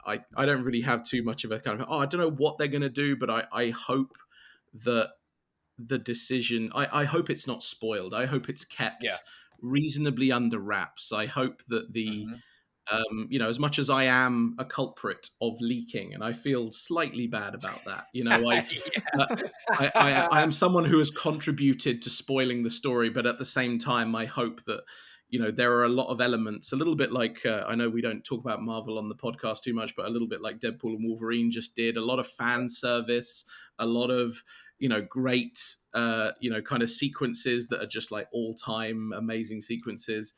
I don't really have too much of a kind of I don't know what they're gonna do, but I hope that the decision, I hope it's not spoiled. I hope it's kept reasonably under wraps. I hope that the as much as I am a culprit of leaking, and I feel slightly bad about that, I am someone who has contributed to spoiling the story, but at the same time, I hope that there are a lot of elements, a little bit like I know we don't talk about Marvel on the podcast too much, but a little bit like Deadpool and Wolverine just did, a lot of fan service, a lot of great kind of sequences that are just all-time amazing sequences.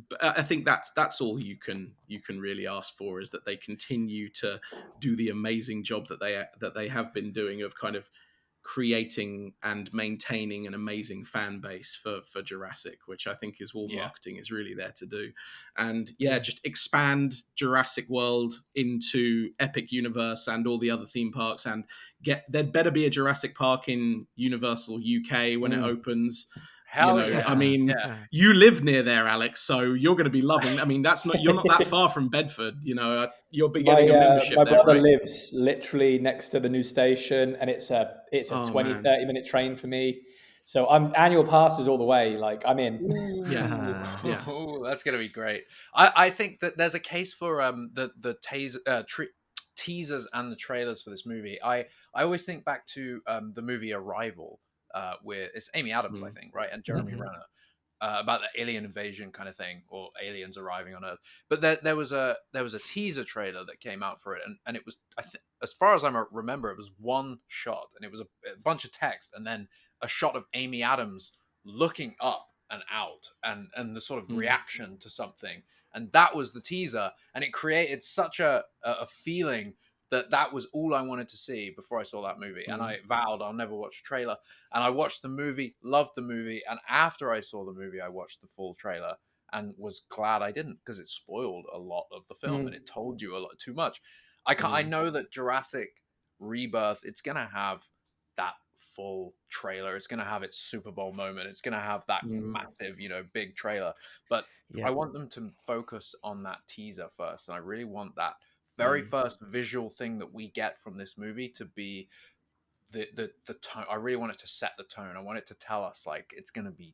But I think that's all you can really ask for, is that they continue to do the amazing job that they have been doing of kind of creating and maintaining an amazing fan base for Jurassic, which I think is all marketing is really there to do. And just expand Jurassic World into Epic Universe and all the other theme parks, and there'd better be a Jurassic Park in Universal UK when it opens. Hell yeah. I mean, you live near there, Alex, so you're going to be loving. I mean, you're not that far from Bedford. You'll be getting a membership my there. My brother lives literally next to the new station, and it's a 30 minute train for me. So I'm annual passes all the way. Like I'm in. Yeah. Yeah. Ooh, that's gonna be great. I think that there's a case for teasers and the trailers for this movie. I always think back to the movie Arrival, where it's Amy Adams, I think, right, and Jeremy Renner, about the alien invasion kind of thing, or aliens arriving on Earth. But there was a teaser trailer that came out for it, and it was, as far as I remember, it was one shot, and it was a bunch of text, and then a shot of Amy Adams looking up and out, and the sort of reaction to something, and that was the teaser, and it created such a feeling that was all I wanted to see before I saw that movie. And I vowed I'll never watch a trailer. And I watched the movie, loved the movie, and after I saw the movie, I watched the full trailer and was glad I didn't, because it spoiled a lot of the film and it told you a lot too much. I know that Jurassic Rebirth, it's gonna have that full trailer. It's gonna have its Super Bowl moment. It's gonna have that massive, big trailer. But I want them to focus on that teaser first, and I really want that very first visual thing that we get from this movie to be the tone. I really want it to set the tone. I want it to tell us, like, it's going to be,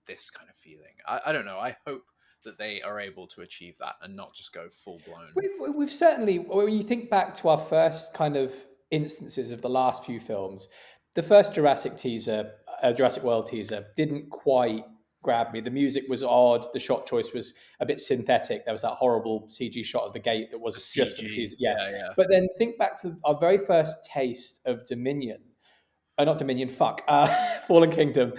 this kind of feeling. I don't know. I hope that they are able to achieve that and not just go full blown. We've certainly, when you think back to our first kind of instances of the last few films, the first Jurassic World teaser didn't quite grab me. The music was odd. The shot choice was a bit synthetic. There was that horrible CG shot of the gate that was just a teaser. Yeah. But then think back to our very first taste of Dominion. Not Dominion, Fallen Kingdom.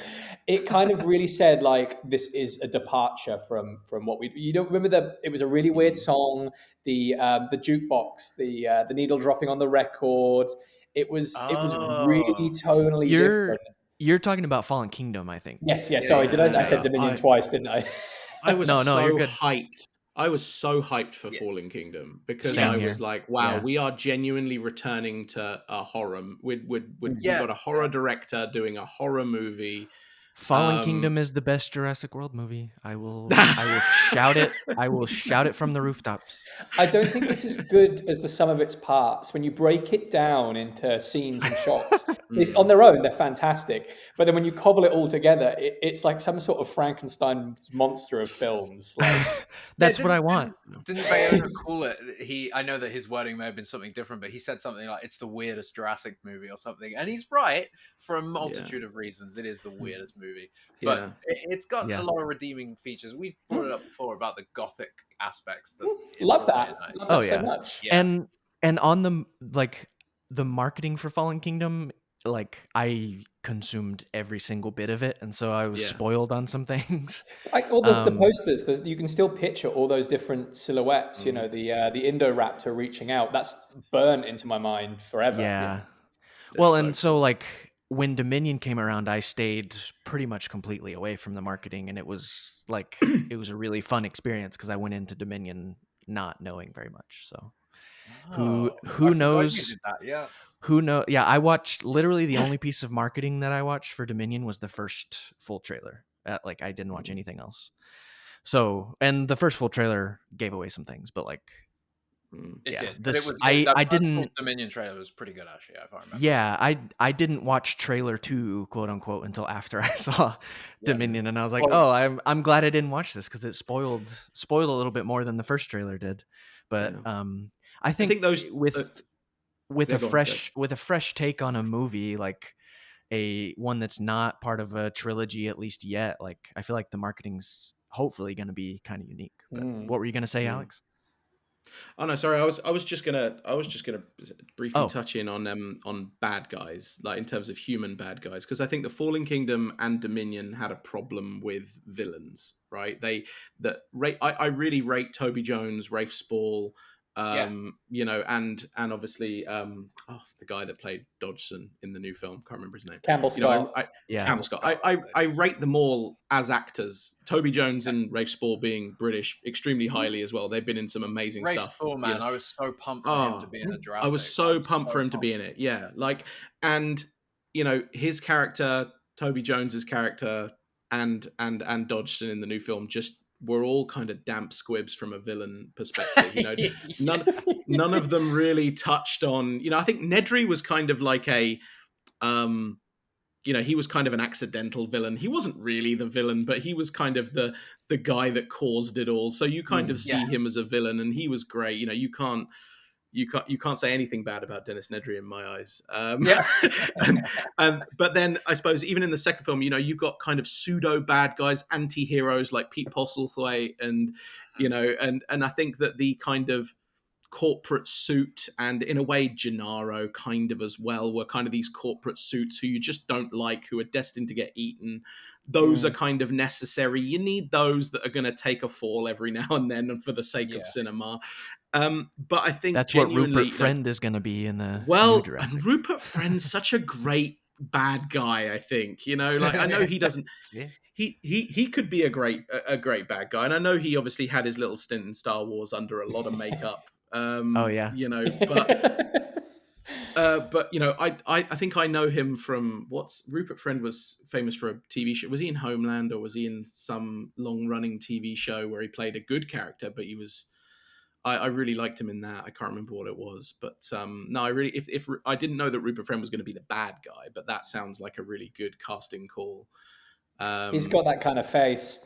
It kind of really said, like, this is a departure from what you don't remember it was a really weird song, the jukebox, the needle dropping on the record. It was really tonally different. You're talking about Fallen Kingdom, I think. Yes. Sorry, I said Dominion twice, didn't I? I was no, you're good. hyped. I was so hyped for Fallen Kingdom, because I was like, wow, we are genuinely returning to a horror. We've got a horror director doing a horror movie. Fallen Kingdom is the best Jurassic World movie. I will shout it. I will shout it from the rooftops. I don't think it's as good as the sum of its parts. When you break it down into scenes and shots, on their own, they're fantastic. But then when you cobble it all together, it's like some sort of Frankenstein monster of films. Like, that's what I want. Didn't Bayona call it? I know that his wording may have been something different, but he said something like, "It's the weirdest Jurassic movie" or something, and he's right for a multitude of reasons. It is the weirdest movie. But it's got a lot of redeeming features. We brought it up before about the gothic aspects. Love that so much. And on the marketing for Fallen Kingdom, like, I consumed every single bit of it, and so I was spoiled on some things. Like all the posters, you can still picture all those different silhouettes. The Indoraptor reaching out. That's burnt into my mind forever. Yeah. Well, and so like, when Dominion came around, I stayed pretty much completely away from the marketing, and it was like it was a really fun experience, because I went into Dominion not knowing very much. So who knows? Who knows? Yeah, I watched literally the only piece of marketing that I watched for Dominion was the first full trailer. Like, I didn't watch anything else. So, and the first full trailer gave away some things, but like, it did. I didn't. Dominion trailer was pretty good, actually, if I remember. Yeah, I didn't watch trailer 2, quote unquote, until after I saw Dominion, and I was like, I'm glad I didn't watch this, because it spoiled a little bit more than the first trailer did. But I think those with a fresh take on a movie, like one that's not part of a trilogy, at least yet, like, I feel like the marketing's hopefully going to be kind of unique. But what were you going to say, Alex? Oh no, sorry. I was just gonna briefly touch in on bad guys, like in terms of human bad guys, because I think the Fallen Kingdom and Dominion had a problem with villains, right? I really rate Toby Jones, Rafe Spall, and obviously the guy that played Dodgson in the new film, can't remember his name, Campbell Scott. Campbell Scott. I rate them all as actors. Toby Jones and Rafe Spall being British extremely highly as well. They've been in some amazing stuff. Rafe Spall, man, I was so pumped for him to be in a Jurassic. I was so pumped for him to be in it. Yeah, like, and his character, Toby Jones's character, and Dodgson in the new film just were all kind of damp squibs from a villain perspective. None of them really touched on. I think Nedry was kind of like a, he was kind of an accidental villain. He wasn't really the villain, but he was kind of the guy that caused it all. So you kind of see him as a villain, and he was great. You can't say anything bad about Dennis Nedry in my eyes. But then I suppose even in the second film, you've got kind of pseudo bad guys, anti-heroes like Pete Postlethwaite, and and I think that the kind of corporate suit, and in a way Gennaro kind of as well, were kind of these corporate suits who you just don't like, who are destined to get eaten. Those are kind of necessary. You need those that are going to take a fall every now and then, and for the sake of cinema. But I think that's what Rupert Friend is going to be in the new Jurassic. And Rupert Friend's such a great bad guy. I think I know he doesn't. He could be a great bad guy, and I know he obviously had his little stint in Star Wars under a lot of makeup. But I think I know him from Rupert Friend was famous for a TV show. Was he in Homeland, or was he in some long running TV show where he played a good character? But he was. I really liked him in that. I can't remember what it was, but no, I really, if I didn't know that Rupert Friend was going to be the bad guy, but that sounds like a really good casting call. He's got that kind of face.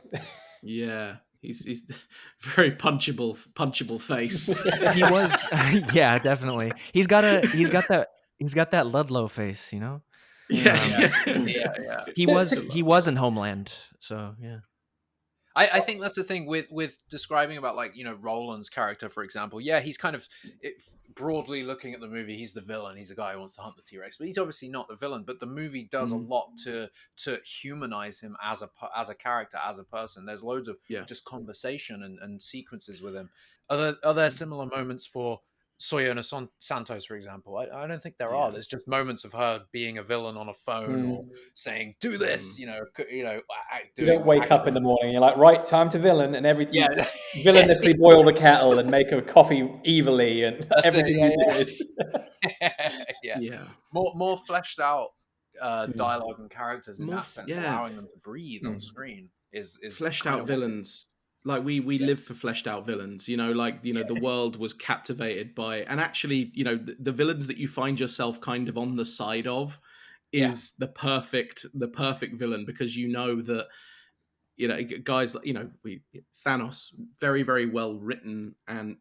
Yeah, he's very punchable face. He was, yeah, definitely. He's got that Ludlow face, Yeah. He was in Homeland, so yeah. I think that's the thing with describing about Roland's character, for example. Yeah, he's kind of broadly looking at the movie. He's the villain. He's the guy who wants to hunt the T-Rex, but he's obviously not the villain. But the movie does a lot to humanize him as a character, as a person. There's loads of just conversation and sequences with him. Are there similar moments for Soyona Santos, for example? I don't think there are. There's just moments of her being a villain on a phone or saying, do this, you don't wake up in the morning, you're like, right, time to villain, and everything. Villainously boil the kettle and make a coffee evilly, and everything is. More fleshed out dialogue and characters in that sense, allowing them to breathe on screen is fleshed out villains. Like we live for fleshed out villains, the world was captivated by, and actually, the villains that you find yourself kind of on the side of is the perfect villain, because that, guys like, Thanos, very, very well written, and,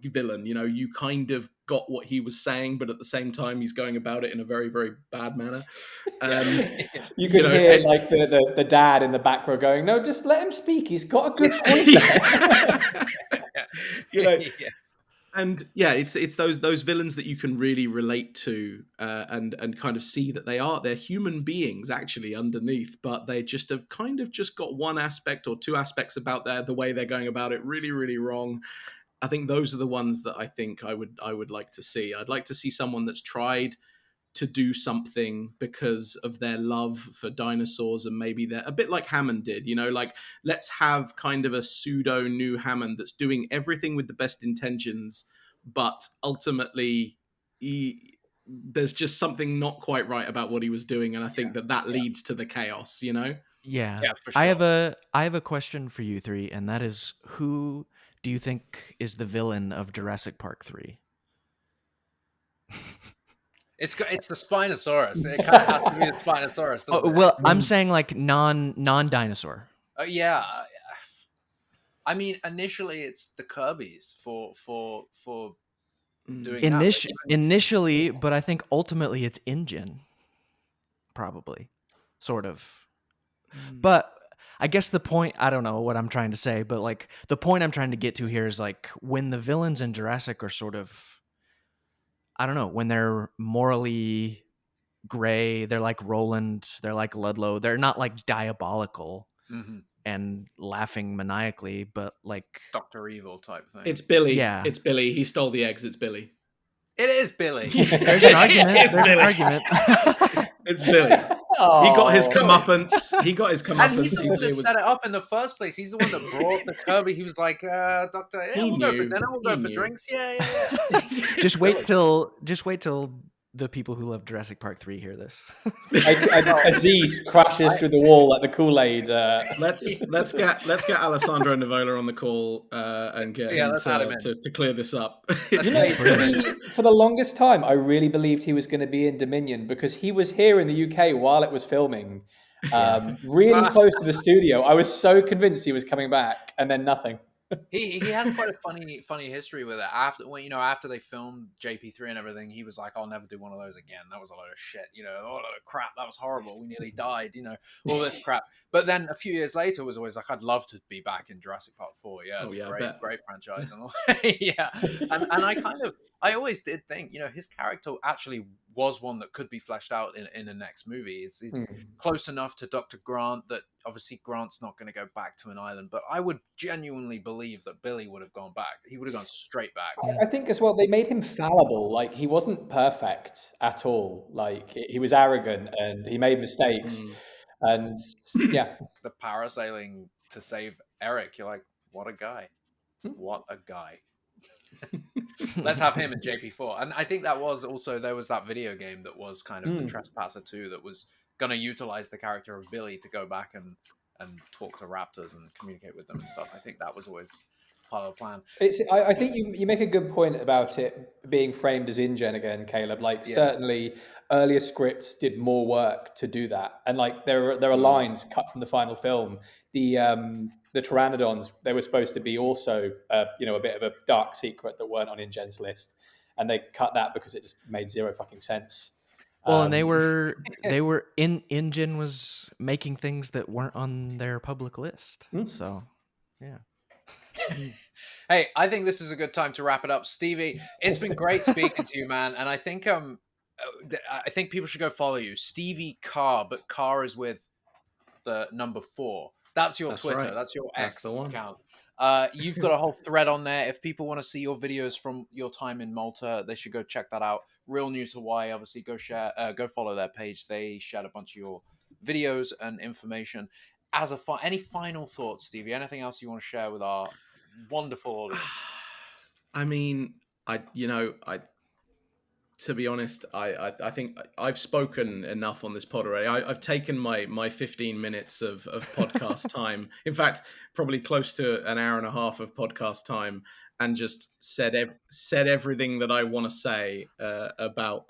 villain, you kind of got what he was saying, but at the same time, he's going about it in a very, very bad manner. You can hear like the dad in the back row going, no, just let him speak. He's got a good point there. And it's those villains that you can really relate to, and kind of see that they're human beings actually underneath, but they just have kind of just got one aspect or two aspects about the way they're going about it really, really wrong. I think those are the ones that I think I would like to see. I'd like to see someone that's tried to do something because of their love for dinosaurs, and maybe they're a bit like Hammond did, let's have kind of a pseudo new Hammond that's doing everything with the best intentions, but ultimately there's just something not quite right about what he was doing, and I think that leads to the chaos, Yeah, for sure. I have a question for you three, and that is, who do you think is the villain of Jurassic Park 3? It's the Spinosaurus. It kind of has to be the Spinosaurus. Well, I'm saying like non-dinosaur. Yeah. I mean, initially it's the Kirby's for doing that. Initially, but I think ultimately it's InGen. Probably. Sort of. But I guess the point, I don't know what I'm trying to say, but like the point I'm trying to get to here is like when the villains in Jurassic are sort of, I don't know, when they're morally gray, they're like Roland, they're like Ludlow, they're not like diabolical and laughing maniacally, but like Dr. Evil type thing. It's Billy. Yeah. It's Billy. He stole the eggs. It's Billy. It is Billy. There's an argument. It's Billy. He got his comeuppance. And he's the one that set it up in the first place. He's the one that brought the Kirby. He was like, Doctor, we'll go for dinner, we'll go for drinks. Yeah. Just wait till the people who love Jurassic Park 3 hear this. Aziz crashes through the wall like the Kool-Aid. Let's get Alessandro Nivola on the call and get him to clear this up. You know, for the longest time, I really believed he was going to be in Dominion because he was here in the UK while it was filming, really close to the studio. I was so convinced he was coming back, and then nothing. He has quite a funny history with it. After they filmed JP3 and everything, he was like, "I'll never do one of those again. That was a load of shit. A load of crap. That was horrible. We nearly died. All this crap." But then a few years later, was always like, "I'd love to be back in Jurassic Park 4. Yeah, it's a great franchise." And all. Yeah, and I always did think, his character actually was one that could be fleshed out in the next movie. It's close enough to Dr. Grant that obviously Grant's not going to go back to an island, but I would genuinely believe that Billy would have gone back. He would have gone straight back. I think as well, they made him fallible. Like, he wasn't perfect at all. Like, he was arrogant and he made mistakes. And yeah. The parasailing to save Eric, you're like, what a guy. What a guy. Let's have him in JP4. And I think that was also, there was that video game that was kind of the Trespasser 2 that was going to utilize the character of Billy to go back and talk to raptors and communicate with them and stuff. I think that was always part of the plan. I think you make a good point about it being framed as InGen again, Caleb. Like, certainly earlier scripts did more work to do that. And like, there are lines cut from the final film. The pteranodons, they were supposed to be also, a bit of a dark secret that weren't on InGen's list, and they cut that because it just made zero fucking sense. Well, and they were InGen was making things that weren't on their public list. So, yeah. Hey, I think this is a good time to wrap it up, Stevie. It's been great speaking to you, man, and I think people should go follow you, Stevie Carr, but Carr is with the number 4. That's your Twitter. Right. That's your X account. You've got a whole thread on there. If people want to see your videos from your time in Malta, they should go check that out. Real News Hawaii, obviously, go follow their page. They shared a bunch of your videos and information. Any final thoughts, Stevie? Anything else you want to share with our wonderful audience? I mean, to be honest, I think I've spoken enough on this pod already. I've taken my 15 minutes of podcast time. In fact, probably close to an hour and a half of podcast time, and just said everything that I want to say about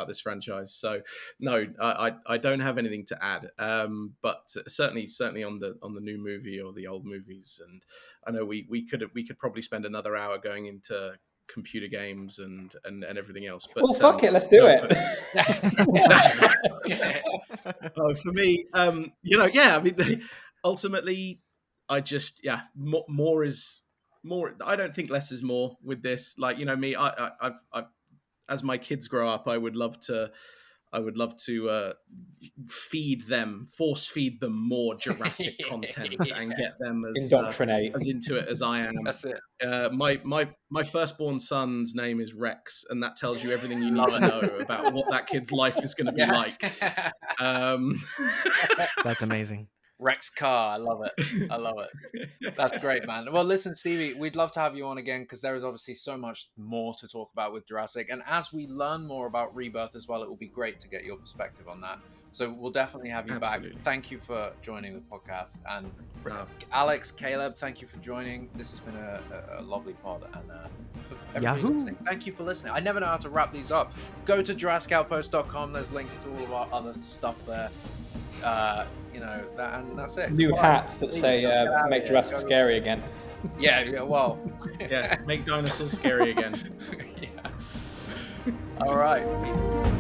this franchise. So no, I don't have anything to add. But certainly on the new movie or the old movies, and I know we could probably spend another hour going into computer games and everything else, but well, fuck it, let's do it. For me, ultimately, I just more is more. I don't think less is more with this. Like, me, I've as my kids grow up, I would love to force feed them more Jurassic content and get them as into it as I am. That's it. My firstborn son's name is Rex, and that tells you everything you need to know about what that kid's life is going to be like. That's amazing. Rex Carr, I love it. That's great, man. Well, listen, Stevie, we'd love to have you on again because there is obviously so much more to talk about with Jurassic. And as we learn more about Rebirth as well, it will be great to get your perspective on that. So we'll definitely have you back. Thank you for joining the podcast. And Alex, Caleb, thank you for joining. This has been a lovely pod. And for everybody listening, thank you for listening. I never know how to wrap these up. Go to JurassicOutpost.com. There's links to all of our other stuff there. And that's it. New hats that say make Jurassic scary again. Well. Make dinosaurs scary again. All right. Peace.